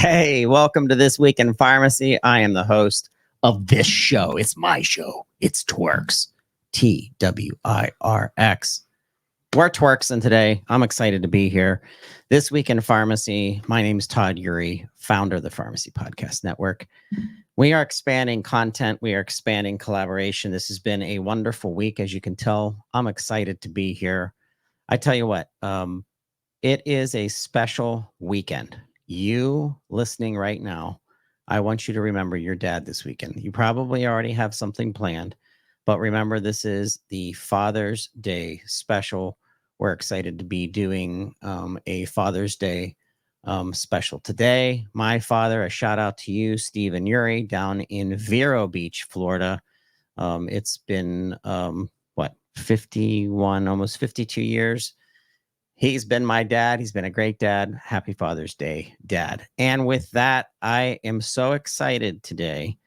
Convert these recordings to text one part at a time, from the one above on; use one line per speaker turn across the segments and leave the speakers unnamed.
Hey, welcome to This Week in Pharmacy. I am the host of this show. It's my show. It's TWIRx. TWIRx. We're TWIRx, and today I'm excited to be here. This Week in Pharmacy. My name is Todd Eury, founder of the Pharmacy Podcast Network. We are expanding content. We are expanding collaboration. This has been a wonderful week. As you can tell, I'm excited to be here. I tell you what, it is a special weekend. You listening right now, I want you to remember your dad this weekend. You probably already have something planned, but remember, this is the Father's Day special. We're excited to be doing a Father's Day special today. My father, a shout out to you, Stephen Eury, down in Vero Beach, Florida. It's been, 51, almost 52 years. He's been my dad. He's been a great dad. Happy Father's Day, Dad. And with that, I am so excited today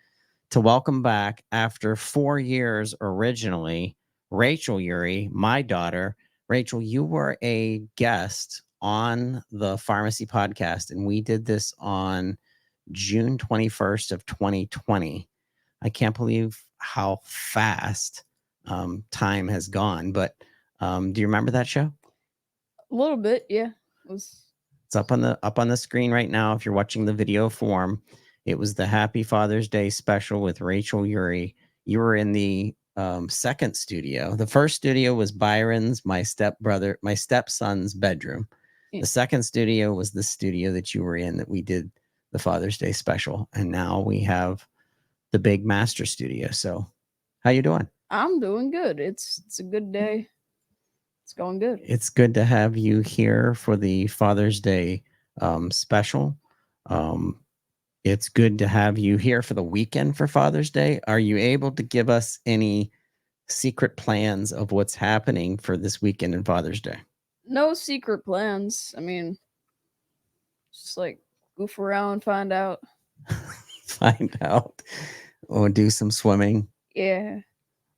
to welcome back, after 4 years originally, Rachel Eury, my daughter. Rachel, you were a guest on the Pharmacy Podcast, and we did this on June 21st of 2020. I can't believe how fast time has gone, but do you remember that show?
A little bit, yeah. It's
up on the screen right now. If you're watching the video form, it was the Happy Father's Day special with Rachel Eury. You were in the second studio. The first studio was Byron's, my stepson's bedroom.
Yeah.
The second studio was the studio that you were in, that we did the Father's Day special. And now we have the big master studio. So how you doing?
I'm doing good. It's a good day. It's going good.
It's good to have you here for the Father's Day special. It's good to have you here for the weekend for Father's Day. Are you able to give us any secret plans of what's happening for this weekend and Father's Day?
No secret plans. I mean, just like goof around, find out.
Find out, or do some swimming.
Yeah.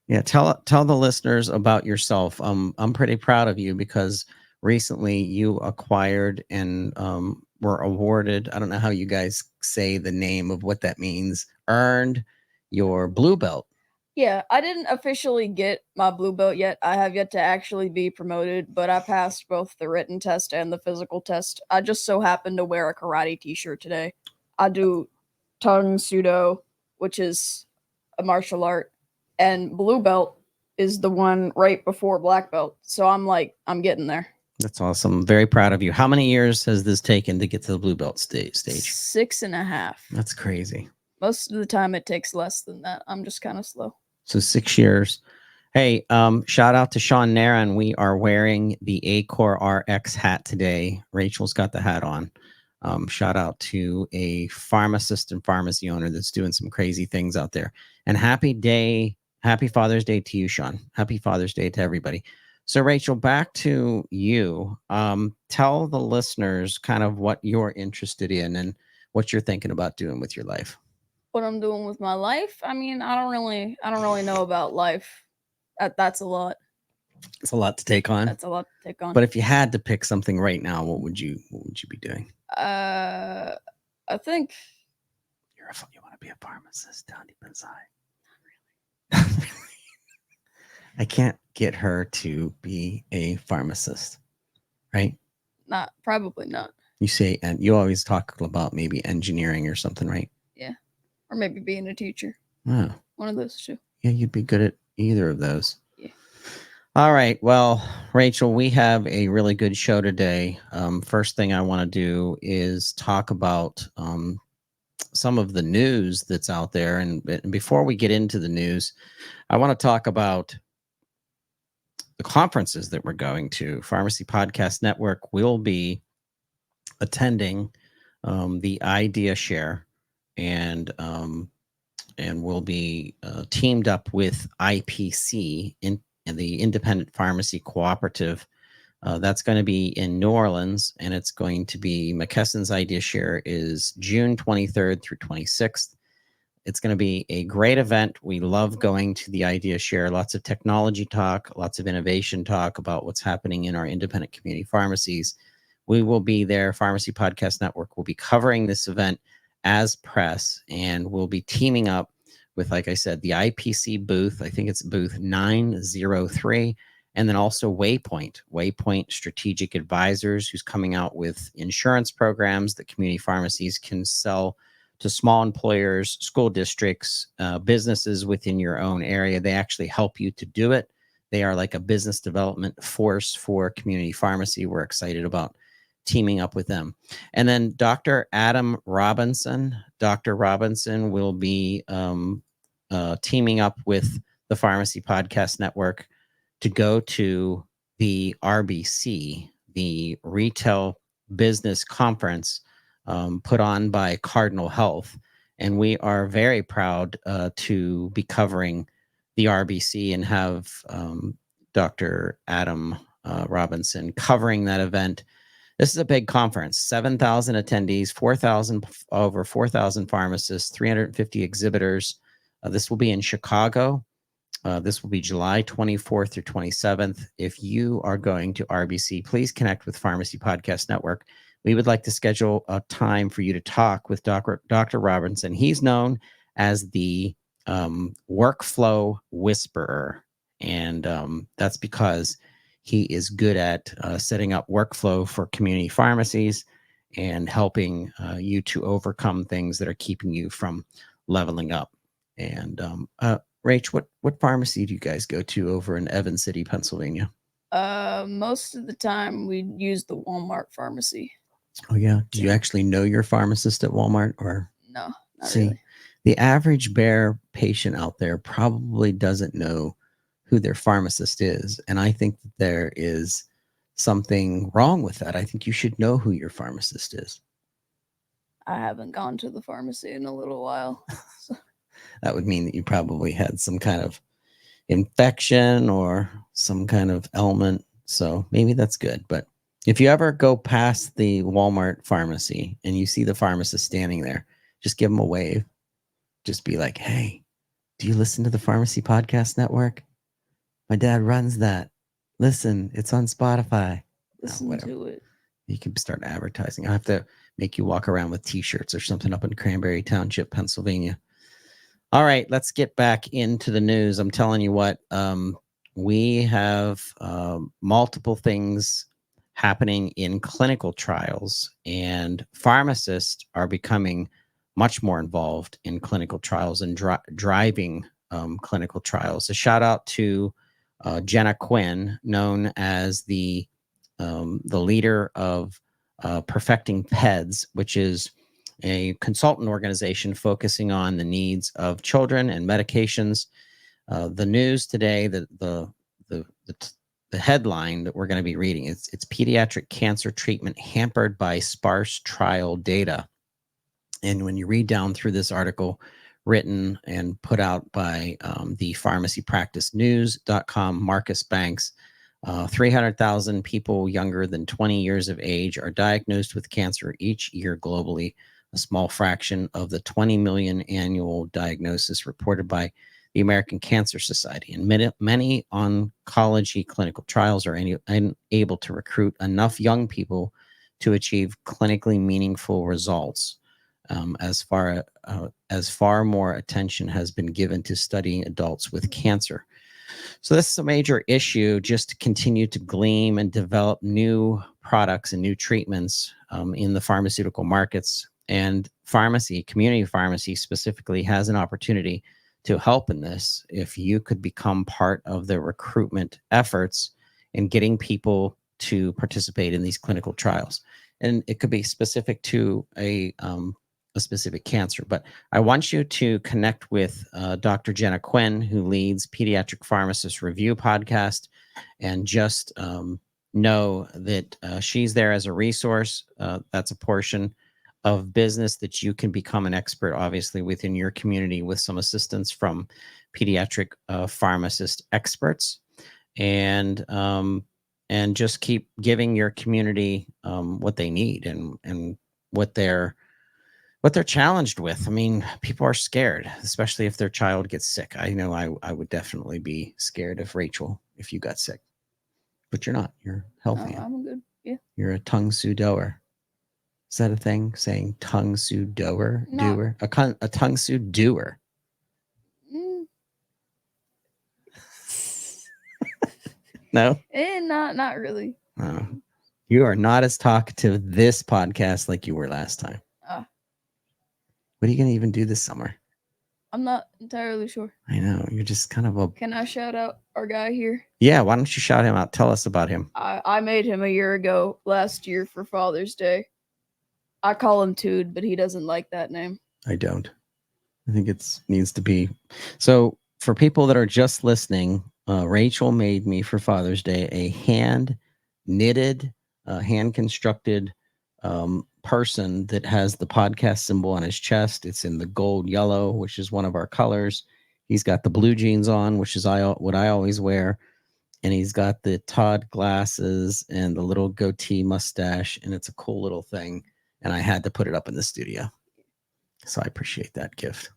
Yeah, tell the listeners about yourself. I'm pretty proud of you because recently you acquired and were awarded, I don't know how you guys say the name of what that means, earned your blue belt.
Yeah, I didn't officially get my blue belt yet. I have yet to actually be promoted, but I passed both the written test and the physical test. I just so happened to wear a karate t-shirt today. I do tongue sudo, which is a martial art, and blue belt is the one right before black belt. So I'm getting there.
That's awesome. I'm very proud of you. How many years has this taken to get to the blue belt stage?
6.5.
That's crazy.
Most of the time it takes less than that. I'm just kind of slow.
So 6 years. Hey, shout out to Sean Naran. We are wearing the Acor RX hat today. Rachel's got the hat on. Shout out to a pharmacist and pharmacy owner that's doing some crazy things out there. And happy Father's Day to you, Sean. Happy Father's Day to everybody. So Rachel, back to you. Tell the listeners kind of what you're interested in and what you're thinking about doing with your life.
What I'm doing with my life? I mean, I don't really know about life. That's a lot.
It's a lot to take on.
That's a lot to take on.
But if you had to pick something right now, what would you be doing?
I think
you want to be a pharmacist down deep inside.
Not really.
I can't get her to be a pharmacist, right?
Probably not.
You say, and you always talk about maybe engineering or something, right?
Yeah. Or maybe being a teacher.
Oh.
One of those two.
Yeah, you'd be good at either of those.
Yeah.
All right. Well, Rachel, we have a really good show today. First thing I want to do is talk about some of the news that's out there. And before we get into the news, I want to talk about the conferences that we're going to. Pharmacy Podcast Network will be attending the Idea Share, and we'll be teamed up with IPC in the Independent Pharmacy Cooperative. That's going to be in New Orleans, and it's going to be McKesson's Idea Share is June 23rd through 26th. It's going to be a great event. We love going to the Idea Share. Lots of technology talk, lots of innovation talk about what's happening in our independent community pharmacies. we will be there. Pharmacy Podcast Network will be covering this event as press, and we'll be teaming up with, like I said, the IPC booth. I think it's booth 903. And then also Waypoint Strategic Advisors, who's coming out with insurance programs that community pharmacies can sell to small employers, school districts, businesses within your own area. They actually help you to do it. They are like a business development force for community pharmacy. We're excited about teaming up with them. And then Dr. Adam Robinson. Dr. Robinson will be teaming up with the Pharmacy Podcast Network to go to the RBC, the Retail Business Conference put on by Cardinal Health. And we are very proud to be covering the RBC and have Dr. Adam Robinson covering that event. This is a big conference, 7,000 attendees, over 4,000 pharmacists, 350 exhibitors. This will be in Chicago. This will be July 24th through 27th. If you are going to RBC, please connect with Pharmacy Podcast Network. We would like to schedule a time for you to talk with Dr. Robinson. He's known as the workflow whisperer, and that's because he is good at setting up workflow for community pharmacies and helping you to overcome things that are keeping you from leveling up. And Rach, what pharmacy do you guys go to over in Evans City, Pennsylvania?
Most of the time we use the Walmart pharmacy.
Oh yeah. Do you actually know your pharmacist at Walmart, or?
No, not
See,
really.
The average bear patient out there probably doesn't know who their pharmacist is. And I think that there is something wrong with that. I think you should know who your pharmacist is.
I haven't gone to the pharmacy in a little while. So.
That would mean that you probably had some kind of infection or some kind of ailment. So maybe that's good. But if you ever go past the Walmart pharmacy and you see the pharmacist standing there, just give them a wave. Just be like, hey, do you listen to the Pharmacy Podcast Network? My dad runs that. Listen, it's on Spotify.
Listen to it.
You can start advertising. I have to make you walk around with t-shirts or something up in Cranberry Township, Pennsylvania. All right, let's get back into the news. I'm telling you what, we have multiple things happening in clinical trials, and pharmacists are becoming much more involved in clinical trials and driving clinical trials. A shout out to Jenna Quinn, known as the leader of Perfecting PEDS, which is a consultant organization focusing on the needs of children and medications. The news today, the headline that we're going to be reading, it's Pediatric Cancer Treatment Hampered by Sparse Trial Data. And when you read down through this article, written and put out by the pharmacypracticenews.com, Marcus Banks, 300,000 people younger than 20 years of age are diagnosed with cancer each year globally, a small fraction of the 20 million annual diagnosis reported by the American Cancer Society. And many oncology clinical trials are unable to recruit enough young people to achieve clinically meaningful results. As far more attention has been given to studying adults with cancer. So this is a major issue, just to continue to glean and develop new products and new treatments in the pharmaceutical markets. And community pharmacy specifically, has an opportunity to help in this if you could become part of the recruitment efforts in getting people to participate in these clinical trials. And it could be specific to a specific cancer. But I want you to connect with Dr. Jenna Quinn, who leads Pediatric Pharmacist Review podcast, and just know that she's there as a resource. That's a portion of business that you can become an expert, obviously, within your community with some assistance from pediatric pharmacist experts, and just keep giving your community what they need and what they're challenged with. I mean, people are scared, especially if their child gets sick. I know I would definitely be scared if you got sick, but you're not. You're healthy.
No, I'm good. Yeah.
You're a tongue sudoer. Is that a thing? Saying tongue sudoer?
No.
Doer? A tongue sudoer.
Mm,
No?
not really.
You are not as talkative this podcast like you were last time.
Uh,
What are you going to even do this summer?
I'm not entirely sure.
I know. You're just kind of a...
Can I shout out our guy here?
Yeah, why don't you shout him out? Tell us about him.
I made him a year ago last year for Father's Day. I call him Tood, but he doesn't like that name.
I don't. I think it needs to be. So for people that are just listening, Rachel made me for Father's Day a hand knitted, hand constructed person that has the podcast symbol on his chest. It's in the gold yellow, which is one of our colors. He's got the blue jeans on, which is what I always wear. And he's got the Todd glasses and the little goatee mustache. And it's a cool little thing. And I had to put it up in the studio. So I appreciate that gift.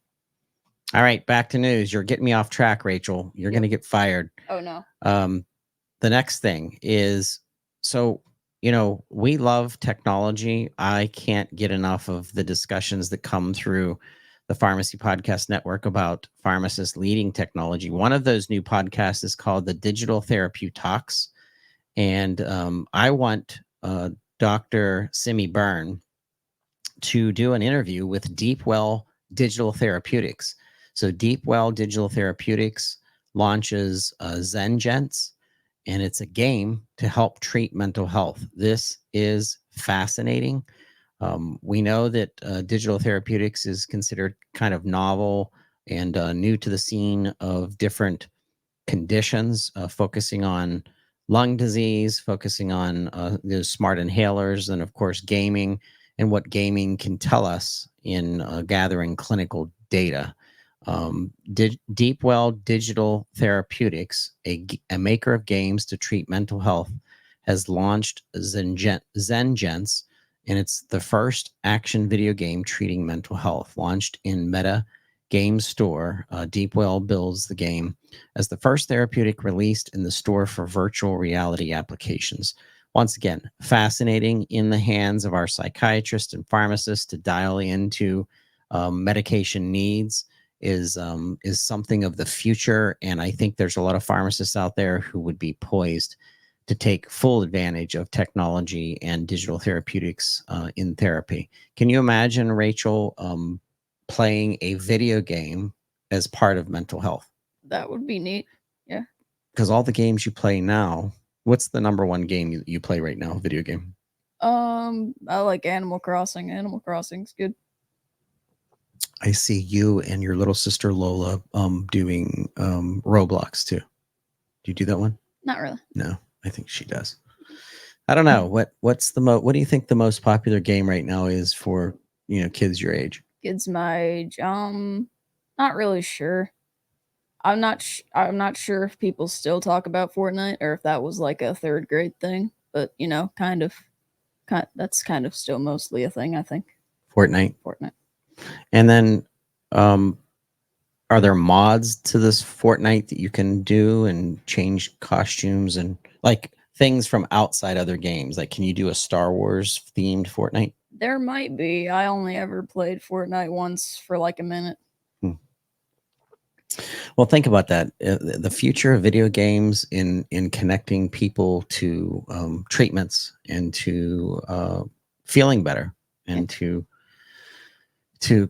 All right, back to news. You're getting me off track, Rachel. You're going to get fired.
Oh, no.
The next thing is, so, we love technology. I can't get enough of the discussions that come through the Pharmacy Podcast Network about pharmacists leading technology. One of those new podcasts is called the Digital Therapeutics. And I want Dr. Simi Byrne to do an interview with DeepWell Digital Therapeutics. So DeepWell Digital Therapeutics launches Zengents, and it's a game to help treat mental health. This is fascinating. We know that digital therapeutics is considered kind of novel and new to the scene of different conditions, focusing on lung disease, focusing on the smart inhalers, and of course, gaming, and what gaming can tell us in gathering clinical data. DeepWell Digital Therapeutics, a maker of games to treat mental health, has launched Zengents, and it's the first action video game treating mental health. Launched in Meta Game Store, DeepWell builds the game as the first therapeutic released in the store for virtual reality applications. Once again, fascinating, in the hands of our psychiatrists and pharmacists to dial into medication needs is something of the future. And I think there's a lot of pharmacists out there who would be poised to take full advantage of technology and digital therapeutics in therapy. Can you imagine, Rachel, playing a video game as part of mental health?
That would be neat. Yeah.
Because all the games you play now, what's the number one game you play right now, video game?
I like Animal Crossing. Animal Crossing's good.
I see you and your little sister Lola doing Roblox too. Do you do that one?
Not really.
No, I think she does. I don't know. What do you think the most popular game right now is for kids your age?
Kids my age. Not really sure. I'm not sure if people still talk about Fortnite or if that was like a third grade thing, but that's kind of still mostly a thing, I think.
Fortnite.
And
then are there mods to this Fortnite that you can do and change costumes and like things from outside other games? Like, can you do a Star Wars themed Fortnite?
There might be. I only ever played Fortnite once for like a minute.
Well, think about that. The future of video games in connecting people to treatments and to feeling better and to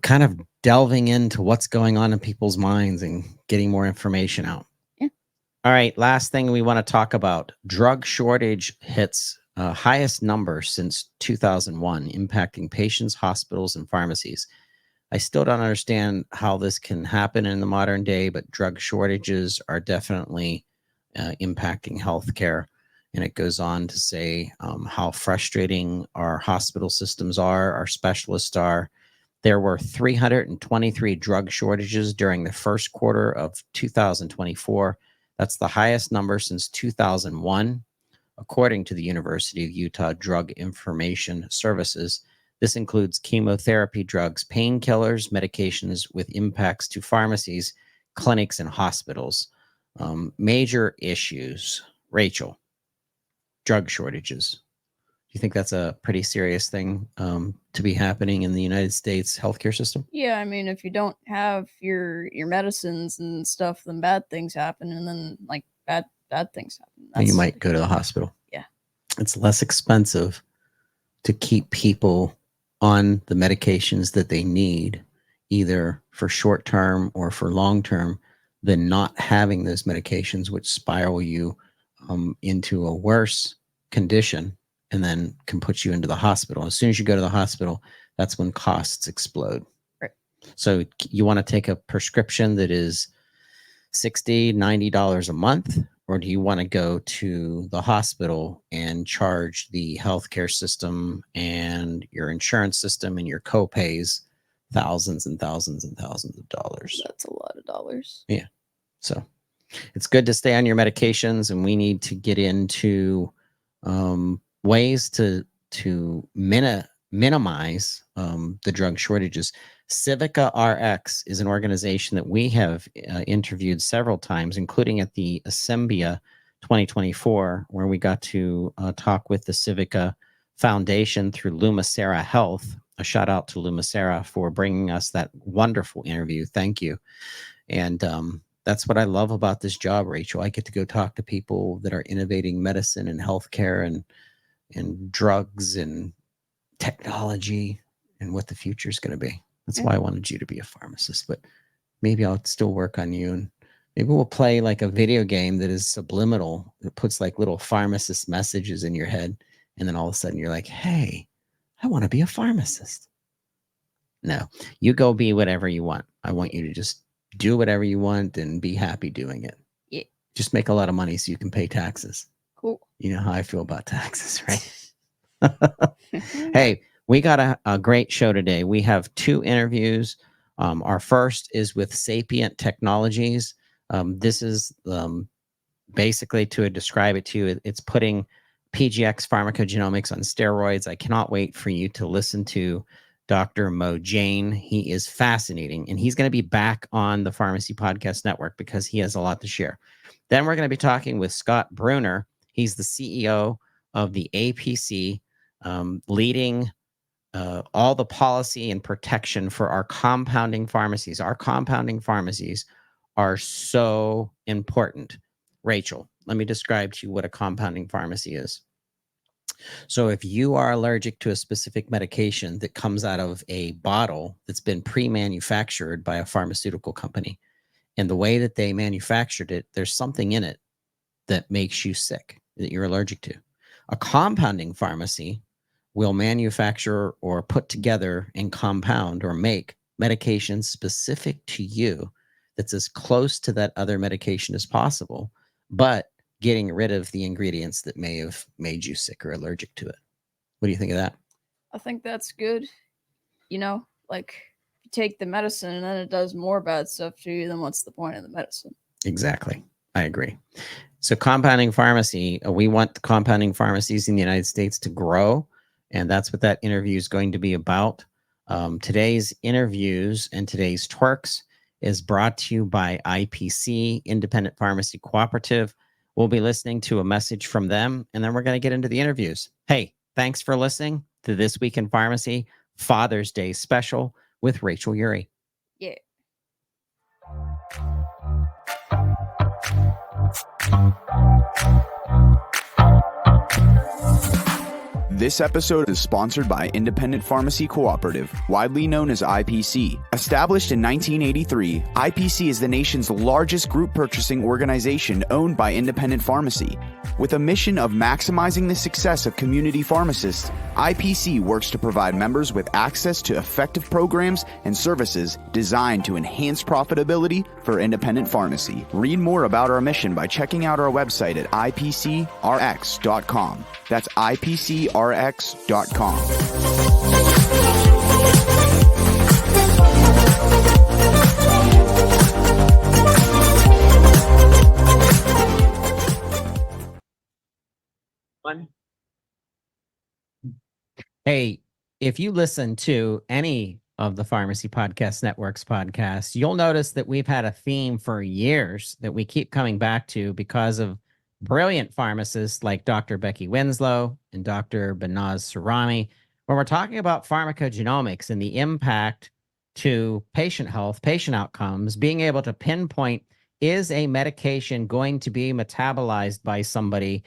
kind of delving into what's going on in people's minds and getting more information out.
Yeah.
All right. Last thing we want to talk about, drug shortage hits highest number since 2001, impacting patients, hospitals, and pharmacies. I still don't understand how this can happen in the modern day, but drug shortages are definitely impacting healthcare. And it goes on to say how frustrating our hospital systems are, our specialists are. There were 323 drug shortages during the first quarter of 2024. That's the highest number since 2001, according to the University of Utah Drug Information Services. This includes chemotherapy drugs, painkillers, medications with impacts to pharmacies, clinics, and hospitals. Major issues. Rachel, drug shortages. you think that's a pretty serious thing to be happening in the United States healthcare system?
Yeah, I mean, if you don't have your medicines and stuff, then bad things happen, and then like bad things happen.
And you might go to the hospital.
Yeah.
It's less expensive to keep people on the medications that they need, either for short term or for long term, than not having those medications, which spiral you into a worse condition and then can put you into the hospital. As soon as you go to the hospital, that's when costs explode.
Right.
So you want to take a prescription that is $60, $90 a month, or do you want to go to the hospital and charge the healthcare system and your insurance system and your co-pays thousands and thousands and thousands of dollars?
That's a lot of dollars.
Yeah. So it's good to stay on your medications, and we need to get into ways to minimize the drug shortages. Civica RX is an organization that we have interviewed several times, including at the Assembia 2024, where we got to talk with the Civica Foundation through Lumacera Health. A shout out to Lumacera for bringing us that wonderful interview. Thank you. And that's what I love about this job, Rachel. I get to go talk to people that are innovating medicine and healthcare and drugs and technology and what the future is going to be. That's why I wanted you to be a pharmacist, but maybe I'll still work on you, and maybe we'll play like a video game that is subliminal. It puts like little pharmacist messages in your head. And then all of a sudden you're like, hey, I want to be a pharmacist. No, you go be whatever you want. I want you to just do whatever you want and be happy doing it.
Yeah.
Just make a lot of money so you can pay taxes.
Cool.
You know how I feel about taxes, right? Hey, we got a great show today. We have 2 interviews. Our first is with Sapient Technologies. This is basically, to describe it to you, it's putting PGX pharmacogenomics on steroids. I cannot wait for you to listen to Dr. Mo Jane. He is fascinating, and he's going to be back on the Pharmacy Podcast Network because he has a lot to share. Then we're going to be talking with Scott Bruner. He's the CEO of the APC, leading all the policy and protection for our compounding pharmacies. Our compounding pharmacies are so important. Rachel, let me describe to you what a compounding pharmacy is. So if you are allergic to a specific medication that comes out of a bottle that's been pre-manufactured by a pharmaceutical company, and the way that they manufactured it, there's something in it that makes you sick, that you're allergic to. A compounding pharmacy will manufacture or put together and compound or make medications specific to you that's as close to that other medication as possible, but getting rid of the ingredients that may have made you sick or allergic to it. What do you think of that?
I think that's good. You know, like you take the medicine and then it does more bad stuff to you, then what's the point of the medicine?
Exactly. I agree. So compounding pharmacy, we want the compounding pharmacies in the United States to grow. And that's what that interview is going to be about. Today's interviews and today's TWIRx is brought to you by IPC, Independent Pharmacy Cooperative. We'll be listening to a message from them, and then we're going to get into the interviews. Hey, thanks for listening to This Week in Pharmacy Father's Day special with Rachel Eury.
Yeah.
This episode is sponsored by Independent Pharmacy Cooperative, widely known as IPC. Established in 1983, IPC is the nation's largest group purchasing organization owned by independent pharmacy. With a mission of maximizing the success of community pharmacists, IPC works to provide members with access to effective programs and services designed to enhance profitability for independent pharmacy. Read more about our mission by checking out our website at ipcrx.com. That's ipcrx.com.
Hey, if you listen to any of the Pharmacy Podcast Network's podcasts, you'll notice that we've had a theme for years that we keep coming back to because of brilliant pharmacists like Dr. Becky Winslow and Dr. Banaz Surami, when we're talking about pharmacogenomics and the impact to patient health, patient outcomes, being able to pinpoint, is a medication going to be metabolized by somebody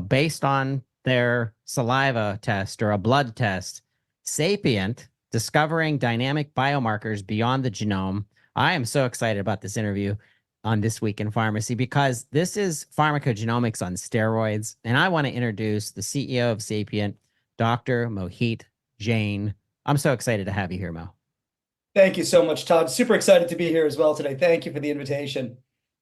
based on their saliva test or a blood test? Sapient, discovering dynamic biomarkers beyond the genome. I am so excited about this interview on This Week in Pharmacy because this is pharmacogenomics on steroids. And I want to introduce the CEO of Sapient, Dr. Mohit Jain. I'm so excited to have you here, Mo.
Thank you so much, Todd. Super excited to be here as well today. Thank you for the invitation.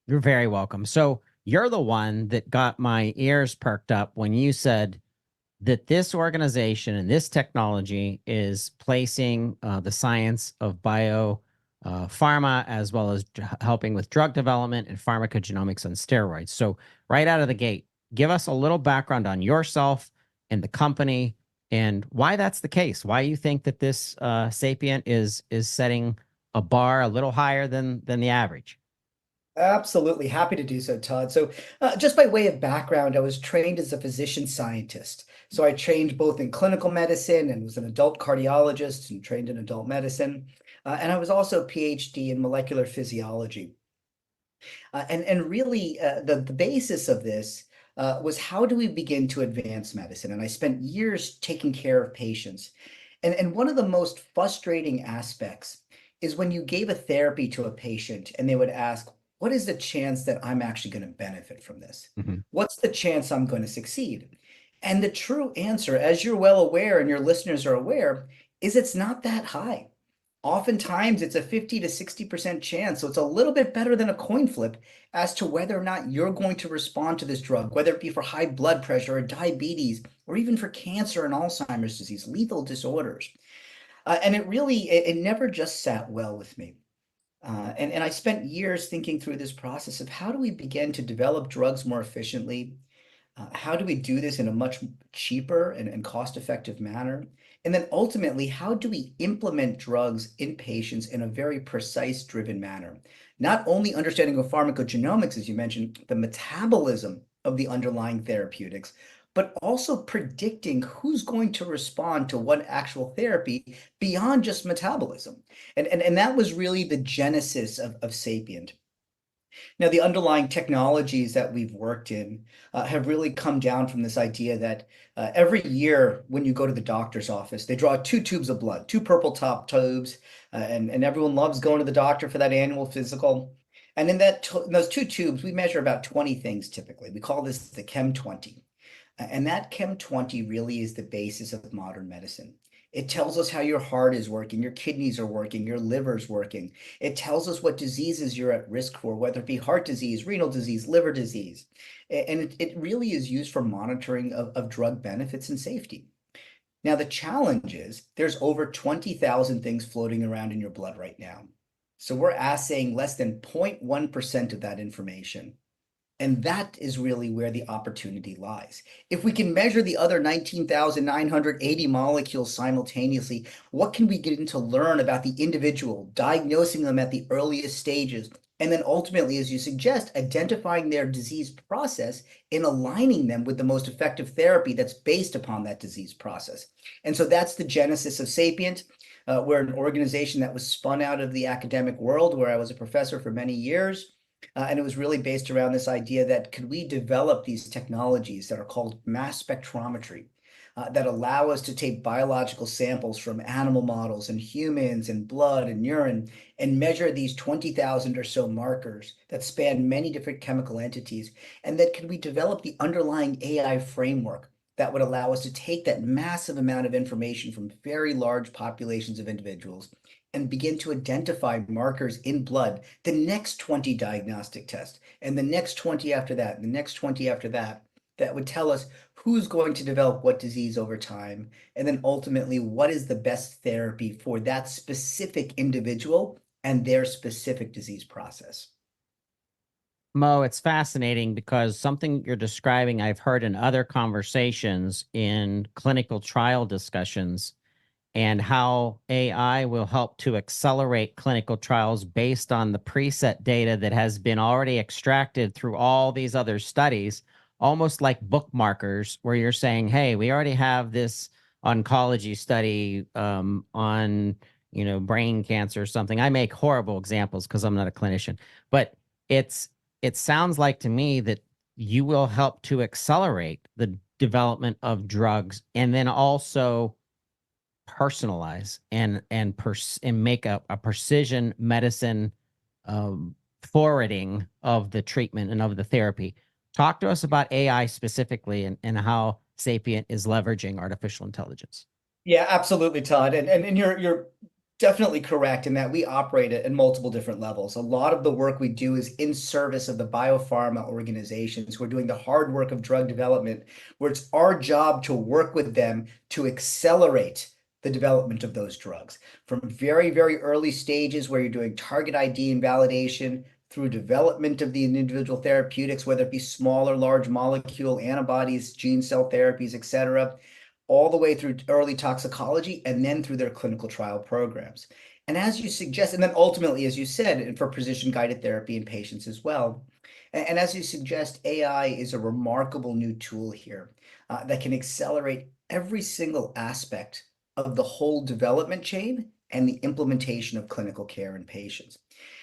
You're very welcome. So you're the one that got my ears perked up when you said that this organization and this technology is placing the science of pharma, as well as helping with drug development and pharmacogenomics on steroids. So right out of the gate, give us a little background on yourself and the company and why that's the case. Why you think that this Sapient is setting a bar a little higher than the average.
Absolutely. Happy to do so, Todd. So just by way of background, I was trained as a physician scientist. So I trained both in clinical medicine and was an adult cardiologist and trained in adult medicine. And I was also a PhD in molecular physiology. And really, the basis of this was how do we begin to advance medicine? And I spent years taking care of patients. And one of the most frustrating aspects is when you gave a therapy to a patient and they would ask, what is the chance that I'm actually going to benefit from this?
Mm-hmm.
What's the chance I'm going to succeed? And the true answer, as you're well aware and your listeners are aware, is it's not that high. Oftentimes it's a 50 to 60% chance. So it's a little bit better than a coin flip as to whether or not you're going to respond to this drug, whether it be for high blood pressure or diabetes, or even for cancer and Alzheimer's disease, lethal disorders. And it never just sat well with me. And I spent years thinking through this process of how do we begin to develop drugs more efficiently? How do we do this in a much cheaper and cost-effective manner? And then ultimately, how do we implement drugs in patients in a very precise driven manner? Not only understanding of pharmacogenomics, as you mentioned, the metabolism of the underlying therapeutics, but also predicting who's going to respond to what actual therapy beyond just metabolism. And that was really the genesis of Sapient. Now, the underlying technologies that we've worked in have really come down from this idea that every year when you go to the doctor's office, they draw 2 tubes of blood, 2 purple top tubes, and everyone loves going to the doctor for that annual physical. And in those 2 tubes, we measure about 20 things typically. We call this the Chem 20. And that Chem 20 really is the basis of modern medicine. It tells us how your heart is working, your kidneys are working, your liver's working. It tells us what diseases you're at risk for, whether it be heart disease, renal disease, liver disease. And it really is used for monitoring of drug benefits and safety. Now, the challenge is there's over 20,000 things floating around in your blood right now. So we're assaying less than 0.1% of that information. And that is really where the opportunity lies. If we can measure the other 19,980 molecules simultaneously, what can we begin to learn about the individual, diagnosing them at the earliest stages, and then ultimately, as you suggest, identifying their disease process and aligning them with the most effective therapy that's based upon that disease process. And so that's the genesis of Sapient. We're an organization that was spun out of the academic world where I was a professor for many years. And it was really based around this idea that could we develop these technologies that are called mass spectrometry that allow us to take biological samples from animal models and humans and blood and urine and measure these 20,000 or so markers that span many different chemical entities. And that can we develop the underlying AI framework that would allow us to take that massive amount of information from very large populations of individuals and begin to identify markers in blood, the next 20 diagnostic tests, and the next 20 after that, and the next 20 after that, that would tell us who's going to develop what disease over time, and then ultimately, what is the best therapy for that specific individual and their specific disease process.
Mo, it's fascinating because something you're describing, I've heard in other conversations in clinical trial discussions, and how AI will help to accelerate clinical trials based on the preset data that has been already extracted through all these other studies, almost like bookmarkers where you're saying, hey, we already have this oncology study on, brain cancer or something. I make horrible examples because I'm not a clinician, but it sounds like to me that you will help to accelerate the development of drugs and then also personalize and make a precision medicine forwarding of the treatment and of the therapy. Talk to us about AI specifically and how Sapient is leveraging artificial intelligence.
Yeah, absolutely, Todd. And you're definitely correct in that we operate at multiple different levels. A lot of the work we do is in service of the biopharma organizations who are doing the hard work of drug development, where it's our job to work with them to accelerate the development of those drugs from very, very early stages where you're doing target ID and validation through development of the individual therapeutics, whether it be small or large molecule antibodies, gene cell therapies, et cetera, all the way through early toxicology and then through their clinical trial programs. And as you suggest, and then ultimately, as you said, and for precision guided therapy in patients as well. And as you suggest, AI is a remarkable new tool here that can accelerate every single aspect of the whole development chain and the implementation of clinical care in patients.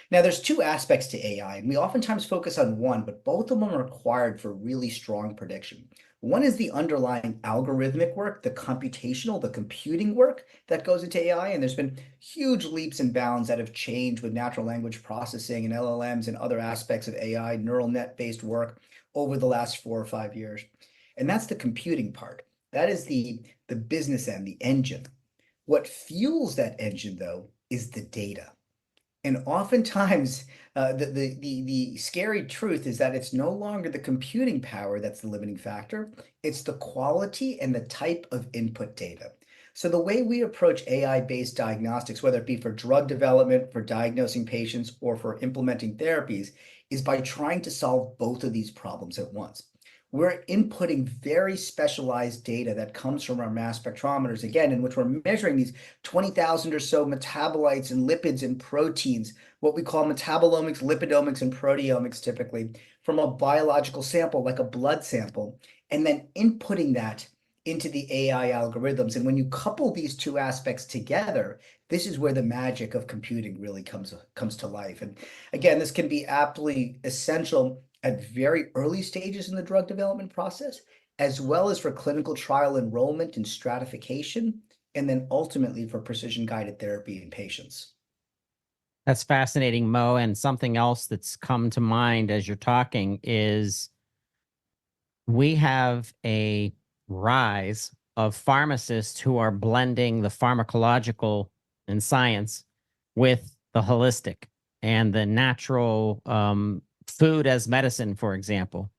Now, there's two aspects to AI, and we oftentimes focus on one, but both of them are required for really strong prediction. One is the underlying algorithmic work, the computational, the computing work that goes into AI. And there's been huge leaps and bounds that have changed with natural language processing and LLMs and other aspects of AI, neural net-based work over the last 4 or 5 years. And that's the computing part. That is the business end, the engine. What fuels that engine, though, is the data. And oftentimes, the scary truth is that it's no longer the computing power that's the limiting factor. It's the quality and the type of input data. So the way we approach AI-based diagnostics, whether it be for drug development, for diagnosing patients, or for implementing therapies, is by trying to solve both of these problems at once. We're inputting very specialized data that comes from our mass spectrometers, again, in which we're measuring these 20,000 or so metabolites and lipids and proteins, what we call metabolomics, lipidomics, and proteomics typically, from a biological sample, like a blood sample, and then inputting that into the AI algorithms. And when you couple these two aspects together, this is where the magic of computing really comes to life. And again, this can be aptly essential at very early stages in the drug development process, as well as for clinical trial enrollment and stratification, and then ultimately for precision guided therapy in patients.
That's fascinating, Mo. And something else that's come to mind as you're talking is we have a rise of pharmacists who are blending the pharmacological and science with the holistic and the natural food as medicine, for example.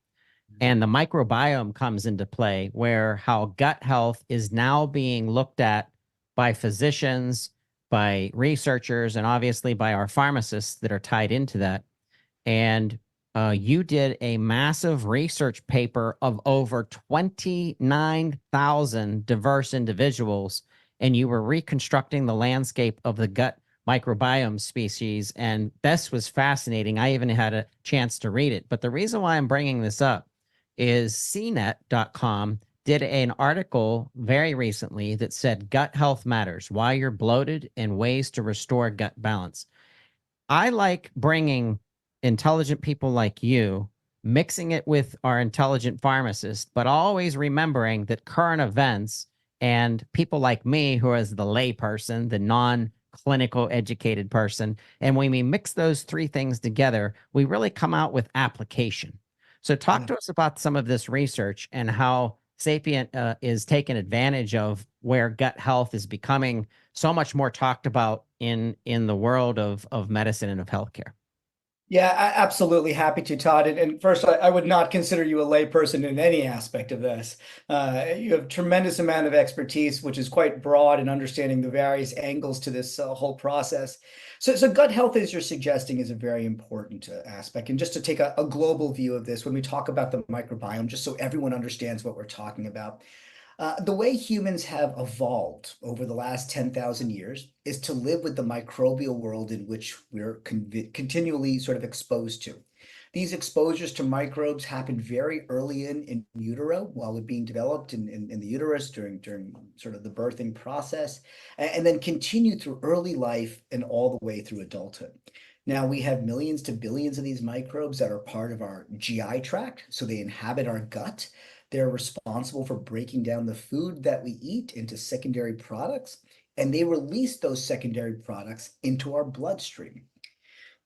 And the microbiome comes into play where how gut health is now being looked at by physicians, by researchers, and obviously by our pharmacists that are tied into that. And you did a massive research paper of over 29,000 diverse individuals, and you were reconstructing the landscape of the gut microbiome species. And this was fascinating. I even had a chance to read it. But the reason why I'm bringing this up is CNET.com did an article very recently that said gut health matters, why you're bloated and ways to restore gut balance. I like bringing intelligent people like you, mixing it with our intelligent pharmacists, but always remembering that current events and people like me, who is the lay person, the non-clinical educated person, and when we mix those three things together, we really come out with application. So talk to us about some of this research and how Sapient is taking advantage of where gut health is becoming so much more talked about in the world of medicine and of healthcare.
Yeah, absolutely happy to, Todd. And first, I would not consider you a layperson in any aspect of this. You have tremendous amount of expertise, which is quite broad in understanding the various angles to this whole process. So gut health, as you're suggesting, is a very important aspect. And just to take a global view of this, when we talk about the microbiome, just so everyone understands what we're talking about, the way humans have evolved over the last 10,000 years is to live with the microbial world in which we're continually sort of exposed to. These exposures to microbes happen very early in utero while they're being developed in the uterus during sort of the birthing process, and then continue through early life and all the way through adulthood. Now, we have millions to billions of these microbes that are part of our GI tract, so they inhabit our gut. They're responsible for breaking down the food that we eat into secondary products, and they release those secondary products into our bloodstream.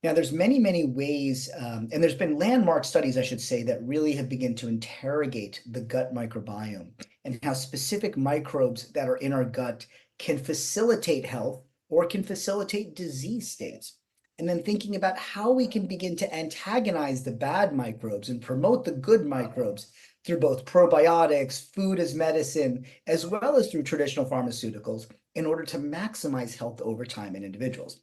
Now, there's many ways, and there's been landmark studies, I should say, that really have begun to interrogate the gut microbiome and how specific microbes that are in our gut can facilitate health or can facilitate disease states. And then thinking about how we can begin to antagonize the bad microbes and promote the good microbes through both probiotics, food as medicine, as well as through traditional pharmaceuticals in order to maximize health over time in individuals.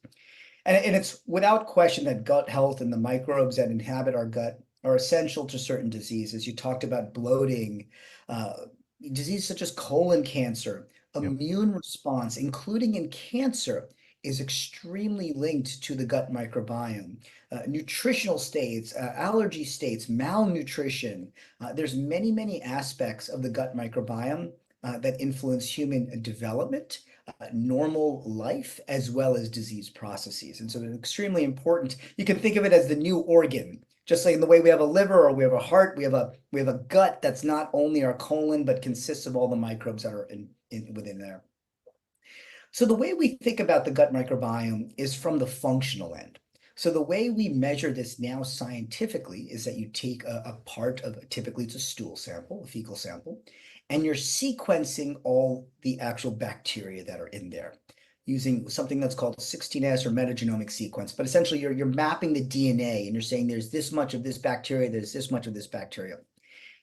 And it's without question that gut health and the microbes that inhabit our gut are essential to certain diseases. You talked about bloating, diseases such as colon cancer, immune response, including in cancer, is extremely linked to the gut microbiome. Nutritional states, allergy states, malnutrition. There's many aspects of the gut microbiome that influence human development, normal life, as well as disease processes. And so it's extremely important. You can think of it as the new organ. Just like in the way we have a liver or we have a heart, we have a gut that's not only our colon, but consists of all the microbes that are within there. So the way we think about the gut microbiome is from the functional end. So the way we measure this now scientifically is that you take a part of, typically it's a stool sample, a fecal sample, and you're sequencing all the actual bacteria that are in there using something that's called 16S or metagenomic sequence. But essentially you're mapping the DNA and you're saying there's this much of this bacteria, there's this much of this bacteria.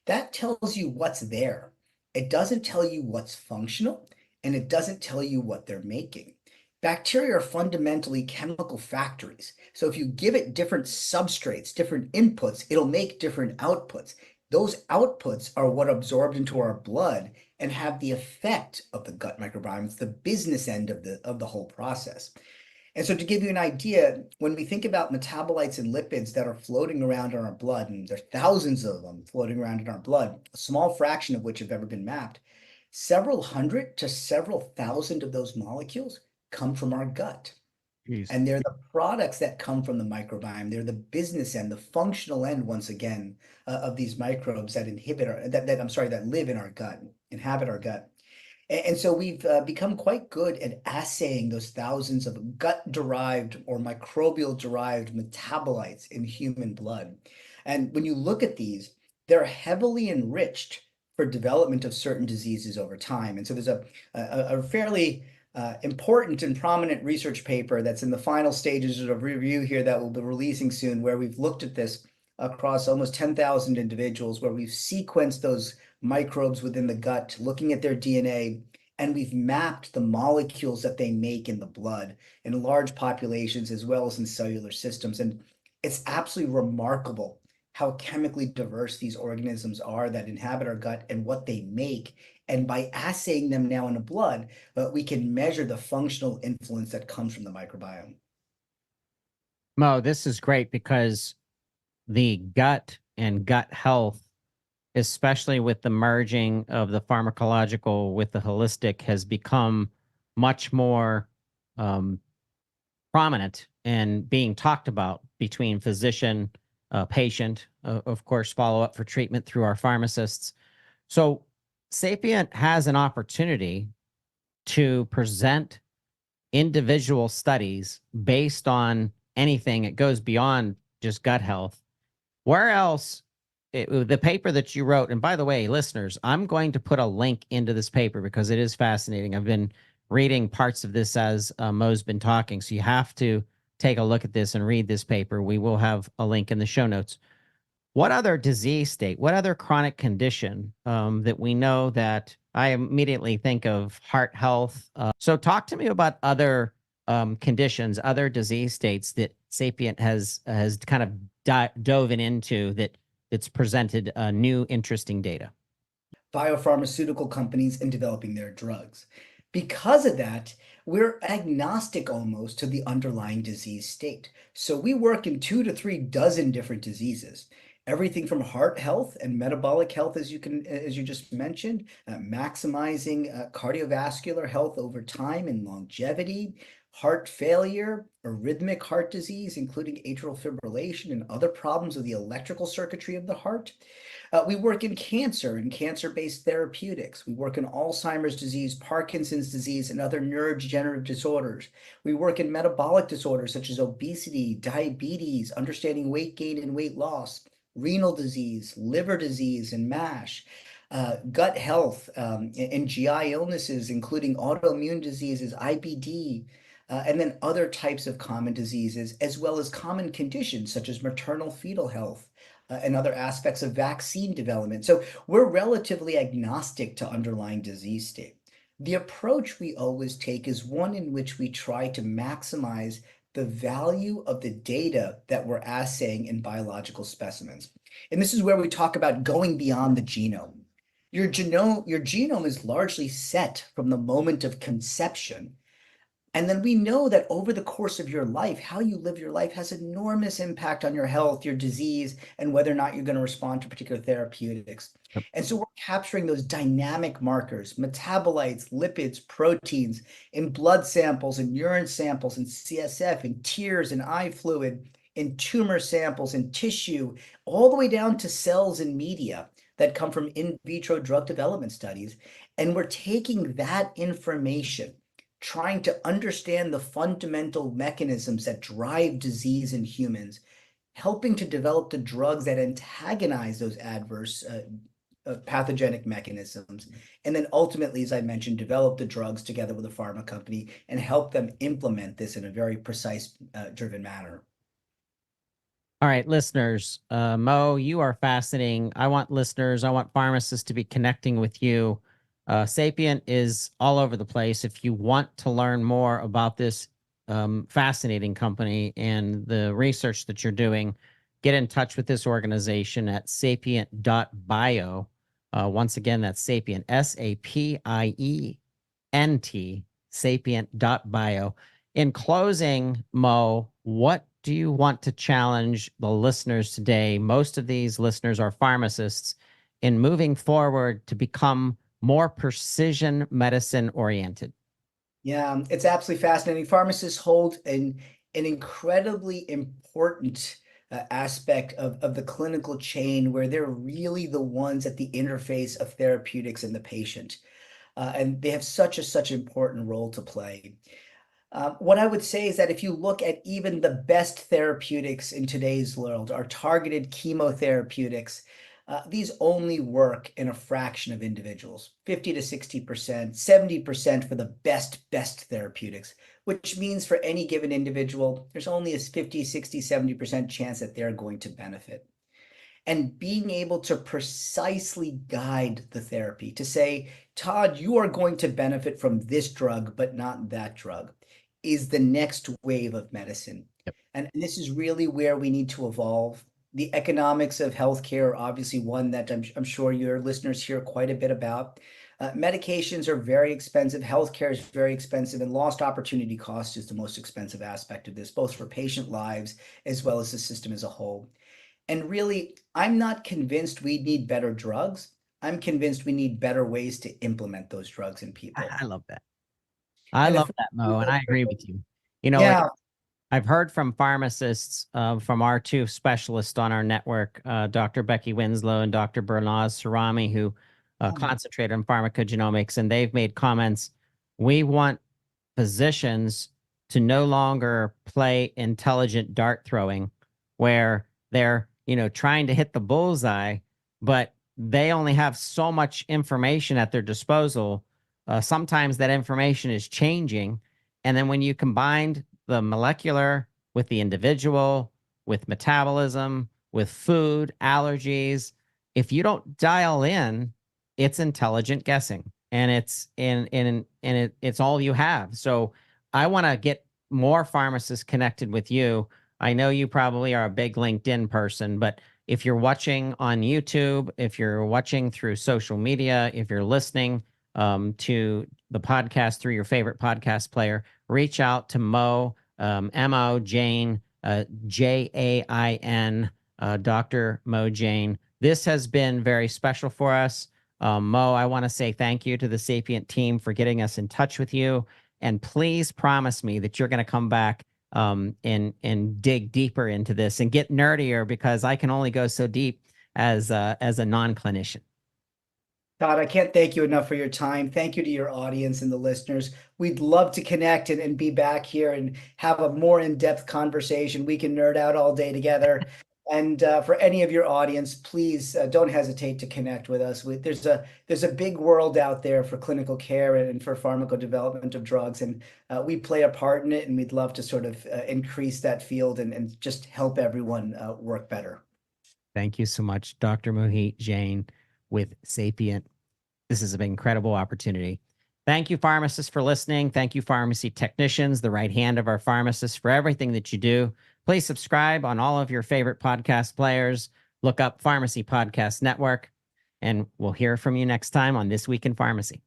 That tells you what's there. It doesn't tell you what's functional, and it doesn't tell you what they're making. Bacteria are fundamentally chemical factories. So if you give it different substrates, different inputs, it'll make different outputs. Those outputs are what are absorbed into our blood and have the effect of the gut microbiome. It's the business end of the whole process. And so to give you an idea, when we think about metabolites and lipids that are floating around in our blood, and there's thousands of them floating around in our blood, a small fraction of which have ever been mapped, several hundred to several thousand of those molecules come from our gut. Jeez. And they're the products that come from the microbiome. They're the business end, the functional end, once again, of these microbes that that live in our gut, inhabit our gut. And so we've become quite good at assaying those thousands of gut-derived or microbial-derived metabolites in human blood. And when you look at these, they're heavily enriched for development of certain diseases over time. And so there's a fairly important and prominent research paper that's in the final stages of review here that we'll be releasing soon, where we've looked at this across almost 10,000 individuals, where we've sequenced those microbes within the gut, looking at their DNA, and we've mapped the molecules that they make in the blood in large populations as well as in cellular systems. And it's absolutely remarkable how chemically diverse these organisms are that inhabit our gut and what they make. And by assaying them now in the blood, we can measure the functional influence that comes from the microbiome.
Mo, this is great because the gut and gut health, especially with the merging of the pharmacological with the holistic, has become much more prominent and being talked about between physician, patient, of course, follow up for treatment through our pharmacists. So Sapient has an opportunity to present individual studies based on anything. It goes beyond just gut health. Where else, the paper that you wrote, and by the way, listeners, I'm going to put a link into this paper because it is fascinating. I've been reading parts of this as Mo's been talking, so you have to take a look at this and read this paper. We will have a link in the show notes. What other disease state, what other chronic condition that we know that I immediately think of heart health? So talk to me about other conditions, other disease states that Sapient has kind of dove into that's presented new interesting data.
Biopharmaceutical companies in developing their drugs. Because of that, we're agnostic almost to the underlying disease state. So we work in 2 to 3 dozen different diseases. Everything from heart health and metabolic health, as you just mentioned, maximizing cardiovascular health over time and longevity, heart failure, arrhythmic heart disease, including atrial fibrillation and other problems of the electrical circuitry of the heart. We work in cancer and cancer-based therapeutics. We work in Alzheimer's disease, Parkinson's disease, and other neurodegenerative disorders. We work in metabolic disorders such as obesity, diabetes, understanding weight gain and weight loss, renal disease, liver disease, and MASH, gut health, and GI illnesses, including autoimmune diseases, IBD, and then other types of common diseases, as well as common conditions such as maternal fetal health, and other aspects of vaccine development. So we're relatively agnostic to underlying disease state. The approach we always take is one in which we try to maximize the value of the data that we're assaying in biological specimens. And this is where we talk about going beyond the genome. Your genome is largely set from the moment of conception. And then we know that over the course of your life, how you live your life has enormous impact on your health, your disease, and whether or not you're going to respond to particular therapeutics.
Yep.
And so we're capturing those dynamic markers, metabolites, lipids, proteins in blood samples and urine samples and CSF and tears and eye fluid, in tumor samples and tissue, all the way down to cells and media that come from in vitro drug development studies. And we're taking that information, trying to understand the fundamental mechanisms that drive disease in humans, helping to develop the drugs that antagonize those adverse pathogenic mechanisms, and then ultimately, as I mentioned, develop the drugs together with a pharma company and help them implement this in a very precise, driven manner.
All right, listeners, Mo, you are fascinating. I want pharmacists to be connecting with you. Sapient is all over the place. If you want to learn more about this fascinating company and the research that you're doing, get in touch with this organization at sapient.bio. Once again, that's Sapient, SAPIENT, sapient.bio. In closing, Mo, what do you want to challenge the listeners today? Most of these listeners are pharmacists in moving forward to become more precision medicine oriented.
Yeah, it's absolutely fascinating. Pharmacists hold an incredibly important aspect of the clinical chain, where they're really the ones at the interface of therapeutics and the patient. And they have such an important role to play. What I would say is that if you look at even the best therapeutics in today's world, our targeted chemotherapeutics, these only work in a fraction of individuals, 50 to 60%, 70% for the best therapeutics, which means for any given individual, there's only a 50, 60, 70% chance that they're going to benefit. And being able to precisely guide the therapy to say, Todd, you are going to benefit from this drug, but not that drug, is the next wave of medicine.
Yep.
And this is really where we need to evolve. The economics of healthcare are obviously one that I'm sure your listeners hear quite a bit about. Medications are very expensive. Healthcare is very expensive, and lost opportunity cost is the most expensive aspect of this, both for patient lives as well as the system as a whole. And really, I'm not convinced we need better drugs. I'm convinced we need better ways to implement those drugs in people.
I love that. I love that, Mo, and I agree with you. You know,
Yeah.
I've heard from pharmacists, from our two specialists on our network, Dr. Becky Winslow and Dr. Bernaz Sarami, who concentrate on pharmacogenomics, and they've made comments. We want physicians to no longer play intelligent dart throwing, where they're, trying to hit the bullseye, but they only have so much information at their disposal. Sometimes that information is changing. And then when you combined the molecular with the individual, with metabolism, with food, allergies, if you don't dial in, it's intelligent guessing, and it's all you have. So I want to get more pharmacists connected with you. I know you probably are a big LinkedIn person, but if you're watching on YouTube, if you're watching through social media, if you're listening, to the podcast through your favorite podcast player, reach out to Mo, M-O, Jane, Jain, Dr. Mo Jane. This has been very special for us. Mo, I want to say thank you to the Sapient team for getting us in touch with you. And please promise me that you're going to come back and dig deeper into this and get nerdier, because I can only go so deep as a non-clinician.
Todd, I can't thank you enough for your time. Thank you to your audience and the listeners. We'd love to connect and be back here and have a more in-depth conversation. We can nerd out all day together. And for any of your audience, please don't hesitate to connect with us. There's a big world out there for clinical care and for pharmacodevelopment of drugs, and we play a part in it, and we'd love to sort of increase that field and just help everyone work better.
Thank you so much, Dr. Mohit Jain with Sapient. This is an incredible opportunity. Thank you, pharmacists, for listening. Thank you, pharmacy technicians, the right hand of our pharmacists, for everything that you do. Please subscribe on all of your favorite podcast players. Look up Pharmacy Podcast Network, and we'll hear from you next time on This Week in Pharmacy.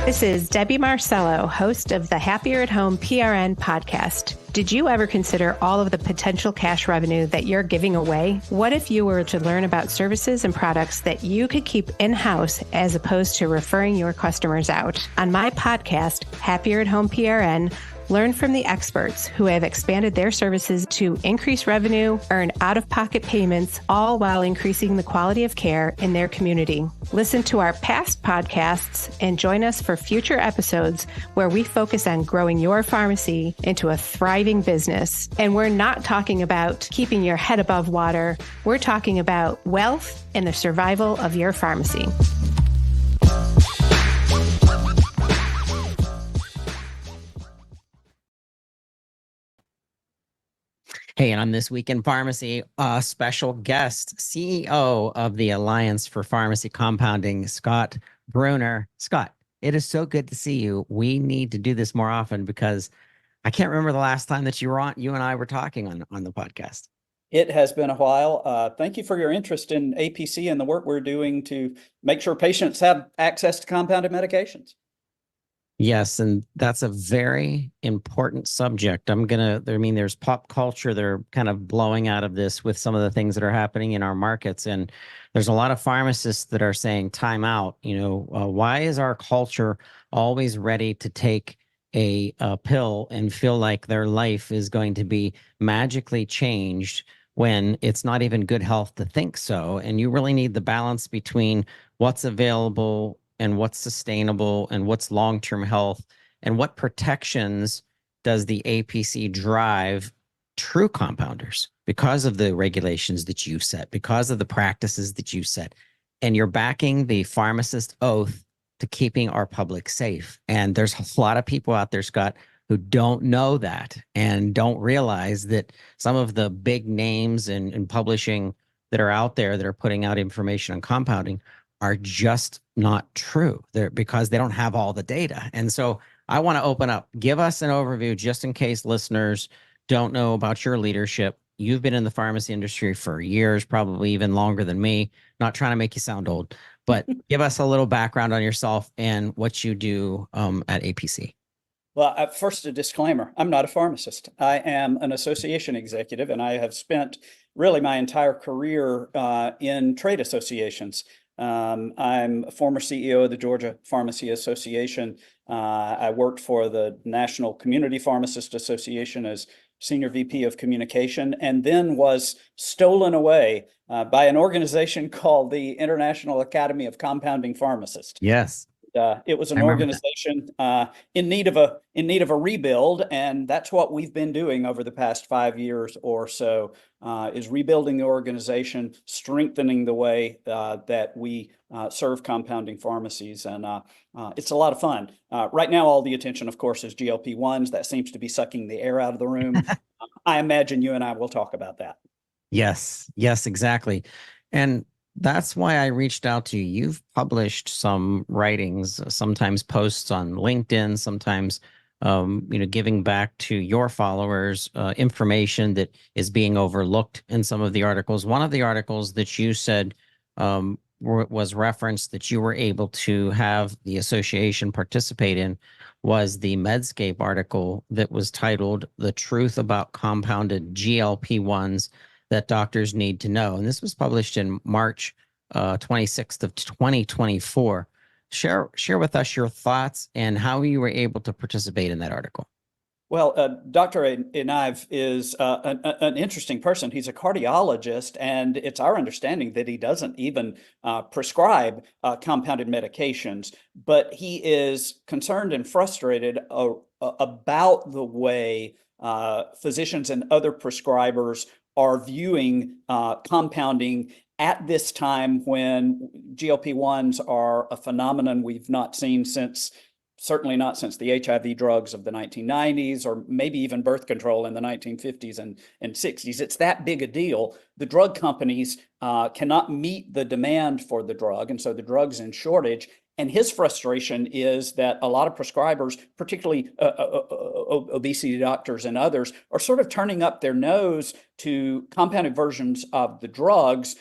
This is Debbie Marcello, host of the Happier at Home PRN podcast. Did you ever consider all of the potential cash revenue that you're giving away? What if you were to learn about services and products that you could keep in-house as opposed to referring your customers out? On my podcast, Happier at Home PRN, learn from the experts who have expanded their services to increase revenue, earn out-of-pocket payments, all while increasing the quality of care in their community. Listen to our past podcasts and join us for future episodes where we focus on growing your pharmacy into a thriving business. And we're not talking about keeping your head above water. We're talking about wealth and the survival of your pharmacy.
Hey, and on This Week in Pharmacy, a special guest, CEO of the Alliance for Pharmacy Compounding, Scott Bruner. Scott, it is so good to see you. We need to do this more often, because I can't remember the last time that you and I were talking on the podcast.
It has been a while. Thank you for your interest in APC and the work we're doing to make sure patients have access to compounded medications.
Yes, and that's a very important subject. There's pop culture that are kind of blowing out of this with some of the things that are happening in our markets. And there's a lot of pharmacists that are saying, time out. Why is our culture always ready to take a pill and feel like their life is going to be magically changed when it's not even good health to think so? And you really need the balance between what's available and what's sustainable and what's long-term health, and what protections does the APC drive true compounders because of the regulations that you set, because of the practices that you set, and you're backing the pharmacist oath to keeping our public safe. And there's a lot of people out there, Scott, who don't know that and don't realize that some of the big names in publishing that are out there that are putting out information on compounding are just not true. Because they don't have all the data. And so I want to open up, give us an overview, just in case listeners don't know about your leadership. You've been in the pharmacy industry for years, probably even longer than me. Not trying to make you sound old, but give us a little background on yourself and what you do at APC.
Well, first, a disclaimer. I'm not a pharmacist. I am an association executive, and I have spent really my entire career in trade associations. I'm a former CEO of the Georgia Pharmacy Association. I worked for the National Community Pharmacist Association as Senior VP of Communication, and then was stolen away by an organization called the International Academy of Compounding Pharmacists.
Yes.
It was an organization in need of a rebuild, and that's what we've been doing over the past 5 years or so, is rebuilding the organization, strengthening the way that we serve compounding pharmacies, and it's a lot of fun. Right now, all the attention, of course, is GLP-1s. That seems to be sucking the air out of the room. I imagine you and I will talk about that.
Yes, exactly. And that's why I reached out to you. You've published some writings, sometimes posts on LinkedIn, sometimes, giving back to your followers information that is being overlooked in some of the articles. One of the articles that you said was referenced that you were able to have the association participate in was the Medscape article that was titled "The Truth About Compounded GLP-1s That Doctors Need to Know." And this was published in March 26th of 2024. Share with us your thoughts and how you were able to participate in that article.
Well, Dr. Enive is an interesting person. He's a cardiologist, and it's our understanding that he doesn't even prescribe compounded medications, but he is concerned and frustrated about the way physicians and other prescribers are viewing compounding at this time when GLP-1s are a phenomenon we've not seen certainly not since the HIV drugs of the 1990s, or maybe even birth control in the 1950s and 60s. It's that big a deal. The drug companies cannot meet the demand for the drug, and so the drug's in shortage. And his frustration is that a lot of prescribers, particularly obesity doctors and others, are sort of turning up their nose to compounded versions of the drugs,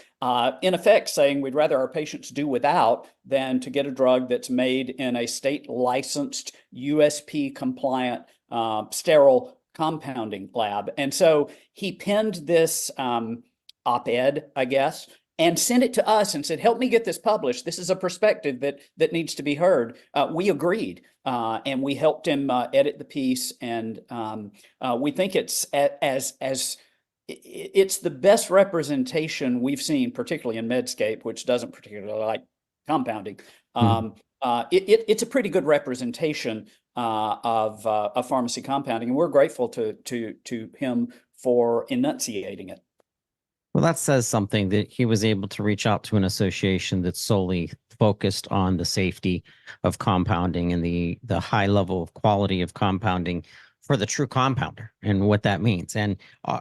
in effect saying we'd rather our patients do without than to get a drug that's made in a state licensed USP compliant sterile compounding lab. And so he penned this op-ed, I guess, and sent it to us and said, help me get this published. This is a perspective that needs to be heard. We agreed, and we helped him edit the piece. And we think it's it's the best representation we've seen, particularly in Medscape, which doesn't particularly like compounding. It's a pretty good representation of pharmacy compounding, and we're grateful to him for enunciating it.
Well, that says something that he was able to reach out to an association that's solely focused on the safety of compounding and the high level of quality of compounding for the true compounder and what that means. And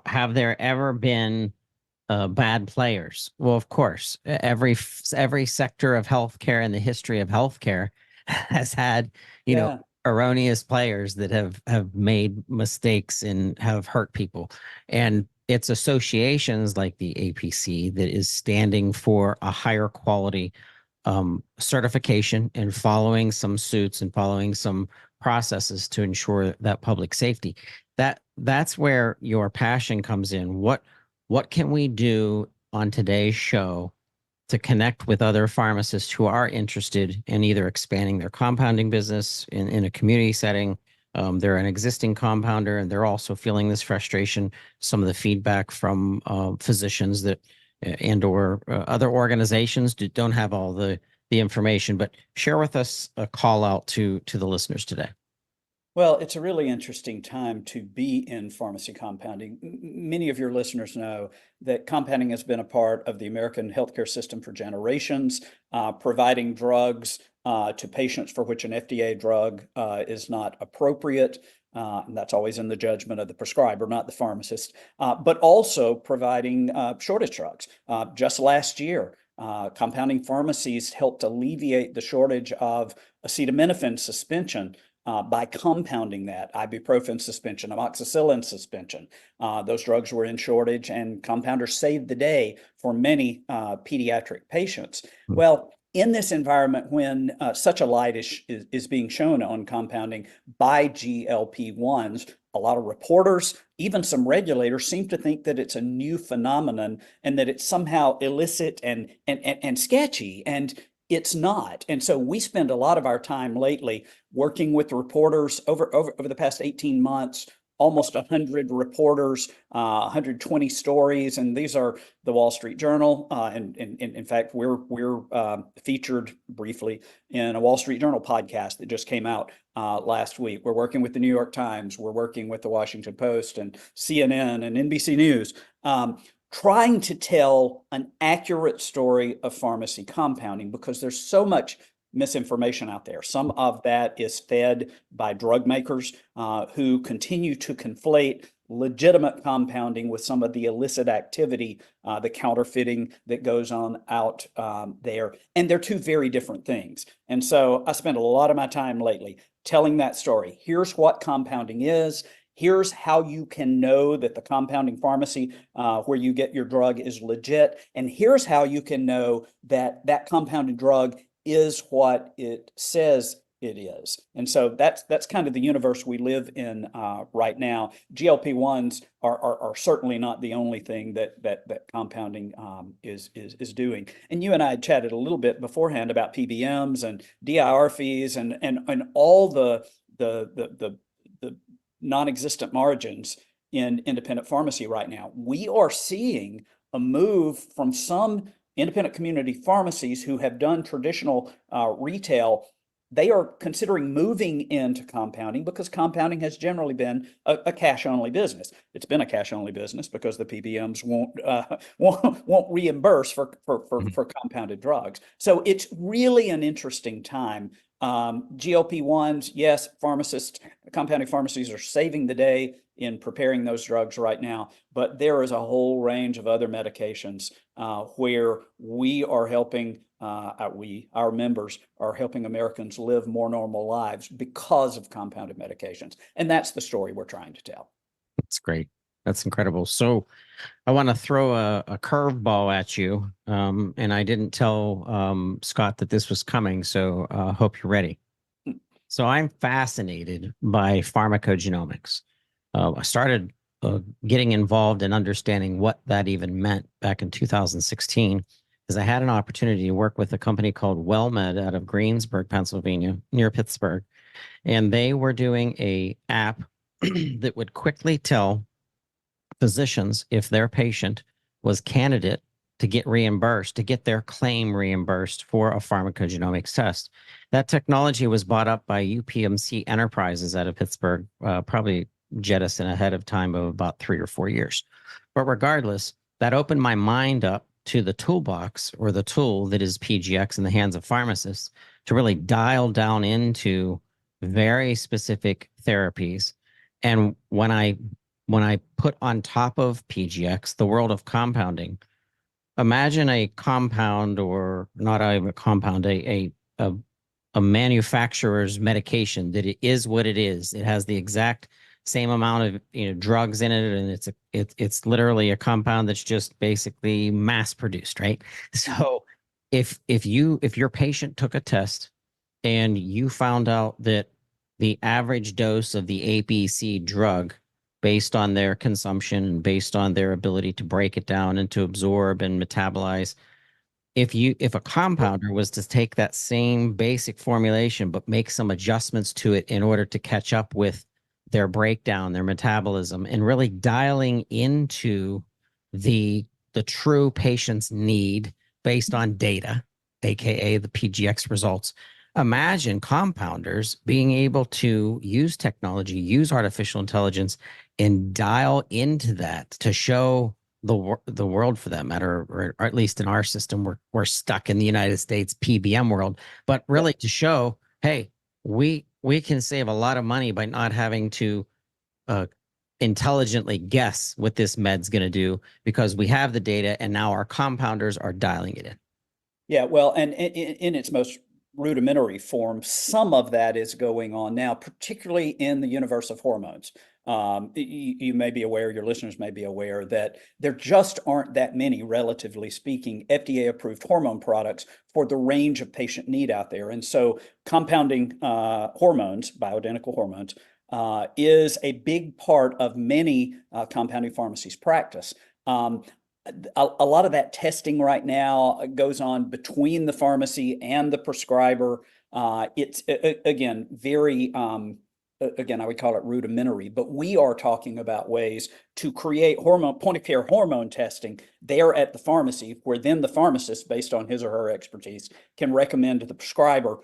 have there ever been bad players? Well, of course, every sector of healthcare in the history of healthcare has had, you know, erroneous players that have made mistakes and have hurt people. And it's associations like the APC that is standing for a higher quality certification and following some suits and following some processes to ensure that public safety. That's where your passion comes in. What can we do on today's show to connect with other pharmacists who are interested in either expanding their compounding business in a community setting? They're an existing compounder, and they're also feeling this frustration. Some of the feedback from physicians that and/or other organizations don't have all the information. But share with us a call out to the listeners today.
Well, it's a really interesting time to be in pharmacy compounding. Many of your listeners know that compounding has been a part of the American healthcare system for generations, providing drugs to patients for which an FDA drug is not appropriate. And that's always in the judgment of the prescriber, not the pharmacist, but also providing shortage drugs. Just last year, compounding pharmacies helped alleviate the shortage of acetaminophen suspension by compounding that, ibuprofen suspension, amoxicillin suspension. Those drugs were in shortage, and compounders saved the day for many pediatric patients. Well, in this environment, when such a light is being shown on compounding by GLP-1s, a lot of reporters, even some regulators, seem to think that it's a new phenomenon and that it's somehow illicit and sketchy. And it's not. And so we spend a lot of our time lately working with reporters over the past 18 months, almost 100 reporters, 120 stories. And these are the Wall Street Journal. And in fact, we're featured briefly in a Wall Street Journal podcast that just came out last week. We're working with the New York Times. We're working with the Washington Post and CNN and NBC News. Trying to tell an accurate story of pharmacy compounding, because there's so much misinformation out there. Some of that is fed by drug makers who continue to conflate legitimate compounding with some of the illicit activity, the counterfeiting that goes on out there. And they're two very different things. And so I spent a lot of my time lately telling that story. Here's what compounding is. Here's how you can know that the compounding pharmacy where you get your drug is legit. And here's how you can know that that compounded drug is what it says it is. And so that's kind of the universe we live in right now. GLP-1s are certainly not the only thing that compounding is doing. And you and I had chatted a little bit beforehand about PBMs and DIR fees and all the non-existent margins in independent pharmacy right now. We are seeing a move from some independent community pharmacies who have done traditional retail. They are considering moving into compounding because compounding has generally been a cash-only business. It's been a cash-only business because the PBMs won't reimburse for compounded drugs. So it's really an interesting time. GLP-1s, yes, compounding pharmacies are saving the day in preparing those drugs right now, but there is a whole range of other medications where we are helping, our members are helping Americans live more normal lives because of compounded medications. And that's the story we're trying to tell.
That's great. That's incredible. So I want to throw a curveball at you. And I didn't tell Scott that this was coming, so hope you're ready. So I'm fascinated by pharmacogenomics. I started getting involved in understanding what that even meant back in 2016, because I had an opportunity to work with a company called WellMed out of Greensburg, Pennsylvania, near Pittsburgh. And they were doing an app that would quickly tell physicians if their patient was candidate to get reimbursed, to get their claim reimbursed for a pharmacogenomics test. That technology was bought up by UPMC Enterprises out of Pittsburgh, probably jettison ahead of time of about 3 or 4 years. But regardless, that opened my mind up to the toolbox or the tool that is PGX in the hands of pharmacists to really dial down into very specific therapies. And when I put on top of PGX the world of compounding, imagine a compound, or not a compound, a manufacturer's medication that it is what it is. It has the exact same amount of drugs in it, and it's literally a compound that's just basically mass produced, right? So if your patient took a test and you found out that the average dose of the ABC drug, based on their consumption and based on their ability to break it down and to absorb and metabolize, if a compounder was to take that same basic formulation but make some adjustments to it in order to catch up with their breakdown, their metabolism, and really dialing into the true patient's need based on data, aka the PGX results. Imagine compounders being able to use technology, use artificial intelligence, and dial into that to show the world, for that matter, or at least in our system, we're stuck in the United States PBM world, but really to show, hey, we can save a lot of money by not having to intelligently guess what this med's going to do, because we have the data and now our compounders are dialing it in.
Yeah, well, and in its most rudimentary form, some of that is going on now, particularly in the universe of hormones. You may be aware, your listeners may be aware, that there just aren't that many, relatively speaking, FDA-approved hormone products for the range of patient need out there. And so compounding hormones, bioidentical hormones, is a big part of many compounding pharmacies' practice. A lot of that testing right now goes on between the pharmacy and the prescriber. It's, again, very... again, I would call it rudimentary, but we are talking about ways to create point-of-care hormone testing there at the pharmacy, where then the pharmacist, based on his or her expertise, can recommend to the prescriber,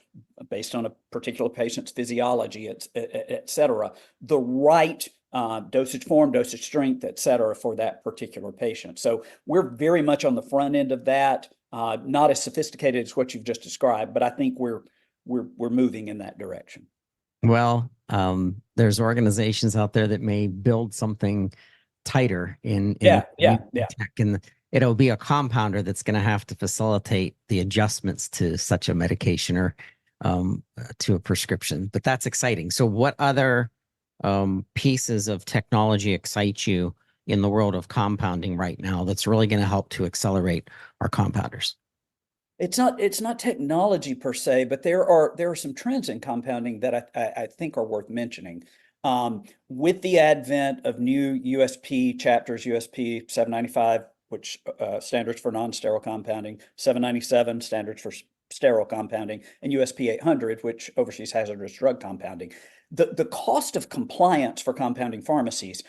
based on a particular patient's physiology, et cetera, the right dosage form, dosage strength, et cetera, for that particular patient. So we're very much on the front end of that, not as sophisticated as what you've just described, but I think we're moving in that direction.
Well, there's organizations out there that may build something tighter in tech, and it'll be a compounder that's going to have to facilitate the adjustments to such a medication or to a prescription. But that's exciting. So what other pieces of technology excite you in the world of compounding right now that's really going to help to accelerate our compounders?
It's not technology per se, but there are some trends in compounding that I think are worth mentioning. With the advent of new USP chapters, USP 795, which standards for non-sterile compounding, 797 standards for sterile compounding, and USP 800, which oversees hazardous drug compounding. The cost of compliance for compounding pharmacies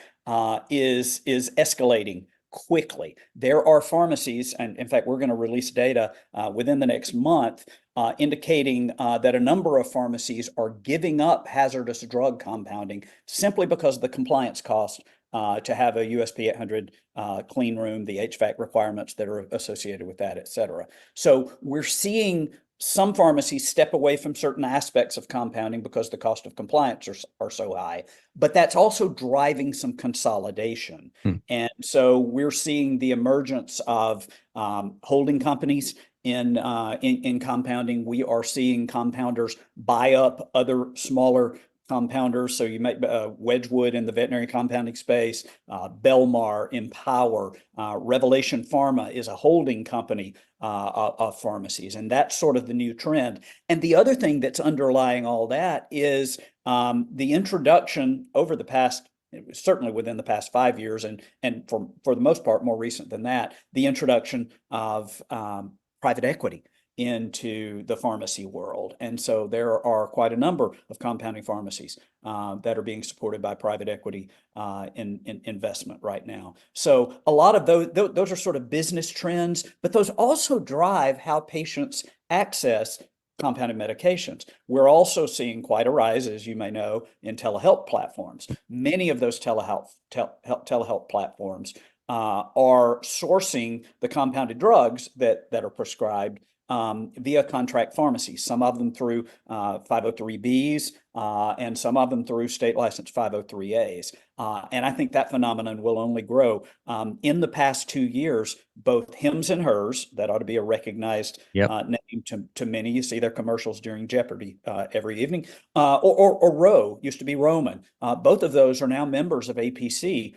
is escalating quickly. There are pharmacies, and in fact, we're going to release data within the next month indicating that a number of pharmacies are giving up hazardous drug compounding simply because of the compliance cost to have a USP 800 clean room, the HVAC requirements that are associated with that, et cetera. So we're seeing some pharmacies step away from certain aspects of compounding because the cost of compliance are so high, but that's also driving some consolidation. And so we're seeing the emergence of holding companies in compounding. We are seeing compounders buy up other smaller compounders. So you might Wedgwood in the veterinary compounding space, Belmar, Empower, Revelation Pharma is a holding company of pharmacies, and that's sort of the new trend. And the other thing that's underlying all that is the introduction over the past, certainly within the past 5 years, and for the most part more recent than that, the introduction of private equity into the pharmacy world. And so there are quite a number of compounding pharmacies that are being supported by private equity in investment right now. So a lot of those are sort of business trends, but those also drive how patients access compounded medications. We're also seeing quite a rise, as you may know, in telehealth platforms. Many of those telehealth platforms are sourcing the compounded drugs that are prescribed via contract pharmacies, some of them through 503Bs and some of them through state licensed 503As. And I think that phenomenon will only grow. In the past 2 years, both Hims and Hers, that ought to be a recognized name to many. You see their commercials during Jeopardy every evening, or Ro, used to be Roman. Both of those are now members of APC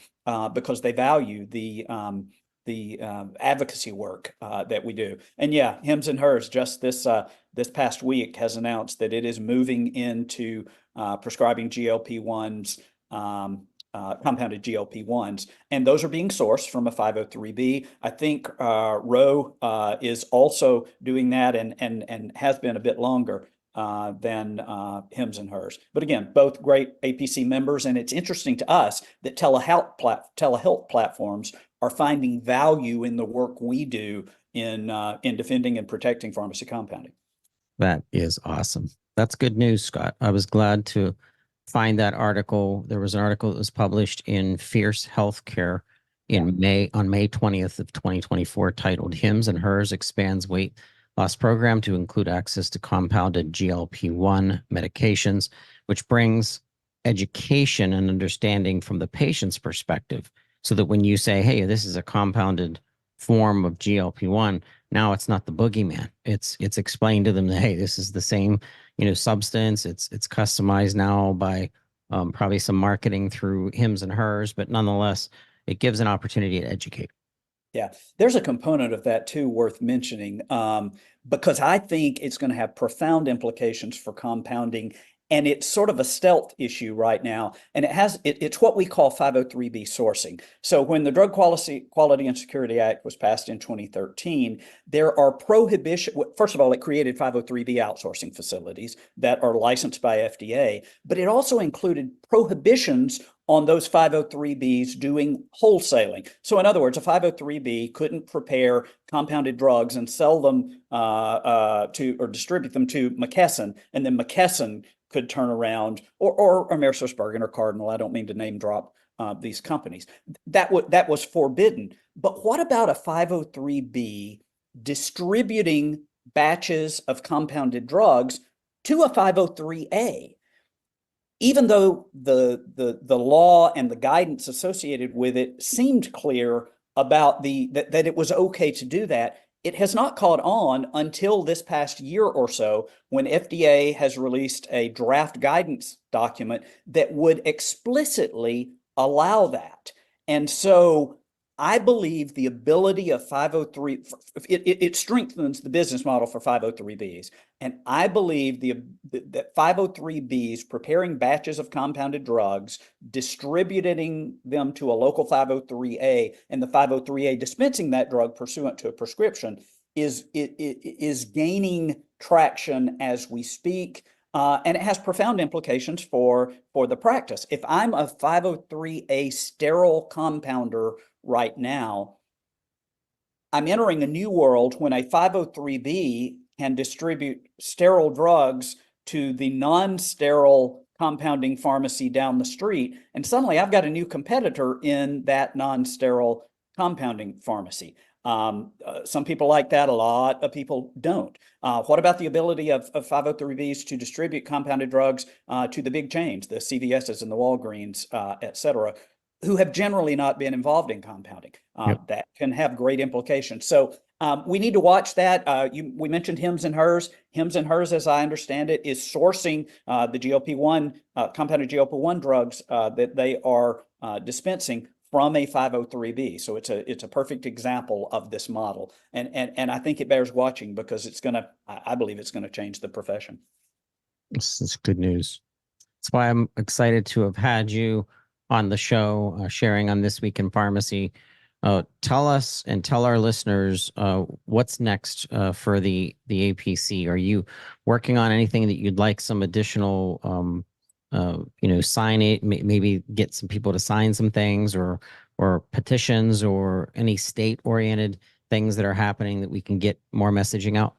because they value the advocacy work that we do. And yeah, Hims and Hers just this past week has announced that it is moving into prescribing GLP-1s, compounded GLP-1s, and those are being sourced from a 503B. I think Ro is also doing that and has been a bit longer than Hims and Hers. But again, both great APC members, and it's interesting to us that telehealth platforms are finding value in the work we do in defending and protecting pharmacy compounding.
That is awesome. That's good news, Scott. I was glad to find that article. There was an article that was published in Fierce Healthcare on May 20th of 2024 titled Hims and Hers Expands Weight Loss Program to Include Access to Compounded GLP-1 Medications, which brings education and understanding from the patient's perspective, so that when you say, hey, this is a compounded form of GLP-1, now it's not the boogeyman. It's explained to them that, hey, this is the same, substance. It's customized now by probably some marketing through Hims and Hers, but nonetheless, it gives an opportunity to educate.
Yeah, there's a component of that too worth mentioning, because I think it's going to have profound implications for compounding. And it's sort of a stealth issue right now. And it's what we call 503B sourcing. So when the Drug Quality and Security Act was passed in 2013, there are prohibitions. First of all, it created 503B outsourcing facilities that are licensed by FDA, but it also included prohibitions on those 503Bs doing wholesaling. So in other words, a 503B couldn't prepare compounded drugs and sell them or distribute them to McKesson, and then McKesson could turn around, or AmerisourceBergen or Cardinal. I don't mean to name drop these companies. That was forbidden. But what about a 503B distributing batches of compounded drugs to a 503A? Even though the law and the guidance associated with it seemed clear about that it was okay to do that, It has not caught on until this past year or so, when FDA has released a draft guidance document that would explicitly allow that. And so I believe the ability of 503, it strengthens the business model for 503Bs. And I believe that 503Bs preparing batches of compounded drugs, distributing them to a local 503A, and the 503A dispensing that drug pursuant to a prescription is gaining traction as we speak. And it has profound implications for the practice. If I'm a 503A sterile compounder right now, I'm entering a new world when a 503B can distribute sterile drugs to the non-sterile compounding pharmacy down the street. And suddenly I've got a new competitor in that non-sterile compounding pharmacy. Some people like that, a lot of people don't. What about the ability of 503Bs to distribute compounded drugs to the big chains, the CVSs and the Walgreens, et cetera, who have generally not been involved in compounding?
Yep.
That can have great implications. So we need to watch that. We mentioned Hims and Hers. Hims and Hers, as I understand it, is sourcing the GLP-1, compounded GLP-1 drugs that they are dispensing from a 503B. So it's a perfect example of this model. And I think it bears watching, because I believe it's gonna change the profession.
This is good news. That's why I'm excited to have had you on the show, sharing on This Week in Pharmacy. Tell us and tell our listeners what's next for the APC. Are you working on anything that you'd like some additional, sign it, maybe get some people to sign some things, or petitions, or any state-oriented things that are happening that we can get more messaging out?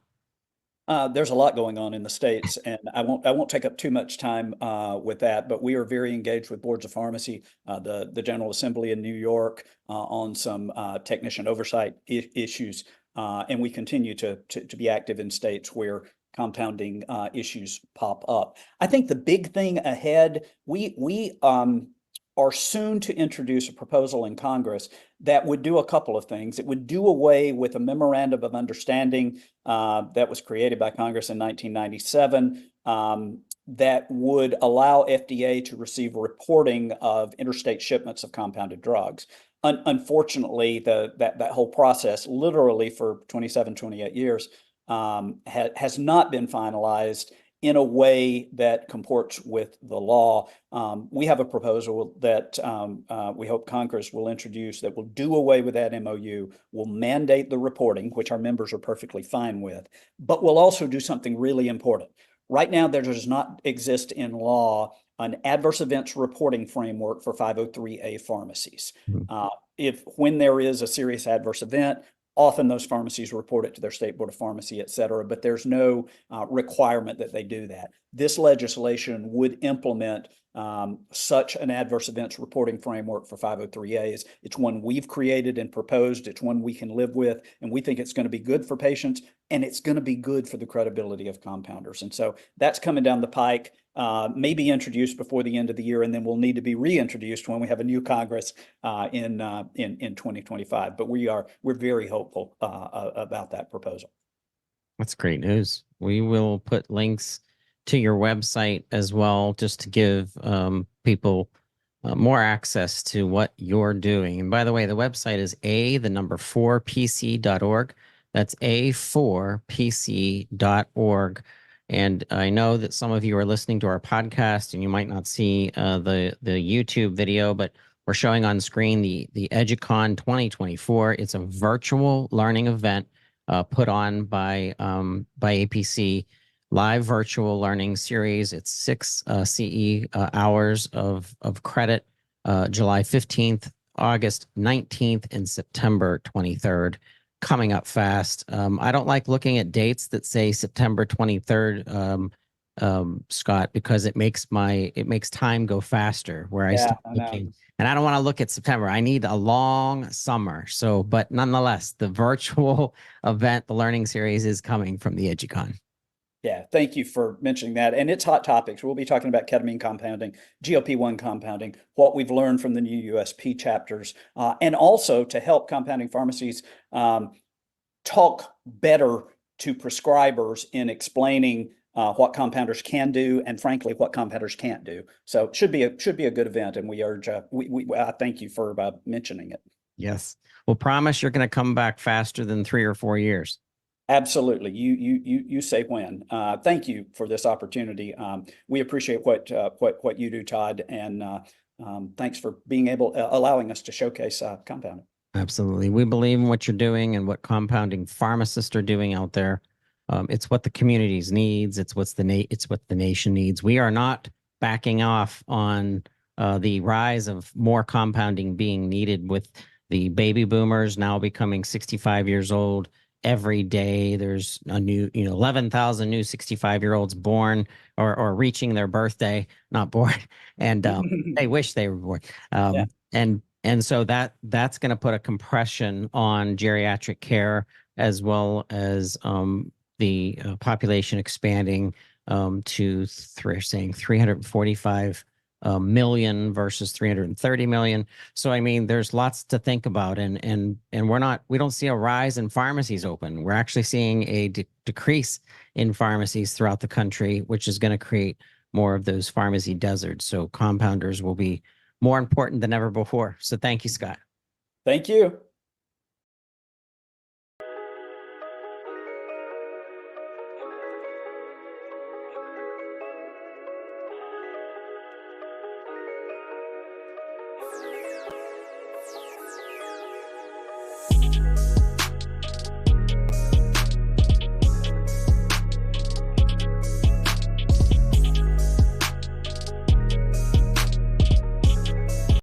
There's a lot going on in the States, and I won't take up too much time with that, but we are very engaged with boards of pharmacy, the General Assembly in New York, on some technician oversight issues, and we continue to be active in states where compounding issues pop up. I think the big thing ahead, we are soon to introduce a proposal in Congress that would do a couple of things. It would do away with a memorandum of understanding that was created by Congress in 1997 that would allow FDA to receive reporting of interstate shipments of compounded drugs. Unfortunately, that whole process, literally for 27, 28 years, has not been finalized in a way that comports with the law. We have a proposal that we hope Congress will introduce that will do away with that MOU, will mandate the reporting, which our members are perfectly fine with, but will also do something really important. Right now, there does not exist in law an adverse events reporting framework for 503A pharmacies. When there is a serious adverse event, often those pharmacies report it to their state board of pharmacy, et cetera, but there's no requirement that they do that. This legislation would implement such an adverse events reporting framework for 503As. It's one we've created and proposed. It's one we can live with, and we think it's going to be good for patients, and it's going to be good for the credibility of compounders. And so that's coming down the pike, maybe introduced before the end of the year, and then will need to be reintroduced when we have a new Congress in 2025. But we're very hopeful about that proposal.
That's great news. We will put links to your website as well, just to give people more access to what you're doing. And by the way, the website is the4pc.org. That's a4pc.org. And I know that some of you are listening to our podcast and you might not see the YouTube video, but we're showing on screen the EduCon 2024. It's a virtual learning event put on by APC, live virtual learning series. It's 6 CE hours of credit, July 15th, August 19th, and September 23rd. Coming up fast. I don't like looking at dates that say September 23rd, Scott, because it makes time go faster where I start looking. And I don't want to look at September. I need a long summer. So, but nonetheless, the virtual event, the learning series, is coming from the EduCon.
Yeah, thank you for mentioning that. And it's hot topics. We'll be talking about ketamine compounding, GLP-1 compounding, what we've learned from the new USP chapters, and also to help compounding pharmacies talk better to prescribers in explaining what compounders can do, and frankly, what compounders can't do. So it should be a good event, and we urge. I thank you for mentioning it.
Yes, we'll promise you're going to come back faster than 3 or 4 years.
Absolutely. You say when. Thank you for this opportunity. We appreciate what you do, Todd, and thanks for allowing us to showcase compounding.
Absolutely. We believe in what you're doing and what compounding pharmacists are doing out there. It's what the communities needs. It's what the nation needs. We are not backing off on the rise of more compounding being needed, with the baby boomers now becoming 65 years old. Every day there's a new, 11,000 new 65-year-olds born or reaching their birthday, not born, and they wish they were born.
Yeah.
And so that's going to put a compression on geriatric care, as well as the population expanding to 345 million versus 330 million. So I mean, there's lots to think about, and we don't see a rise in pharmacies open. We're actually seeing a decrease in pharmacies throughout the country, which is going to create more of those pharmacy deserts. So compounders will be more important than ever before. So thank you, Scott.
Thank you.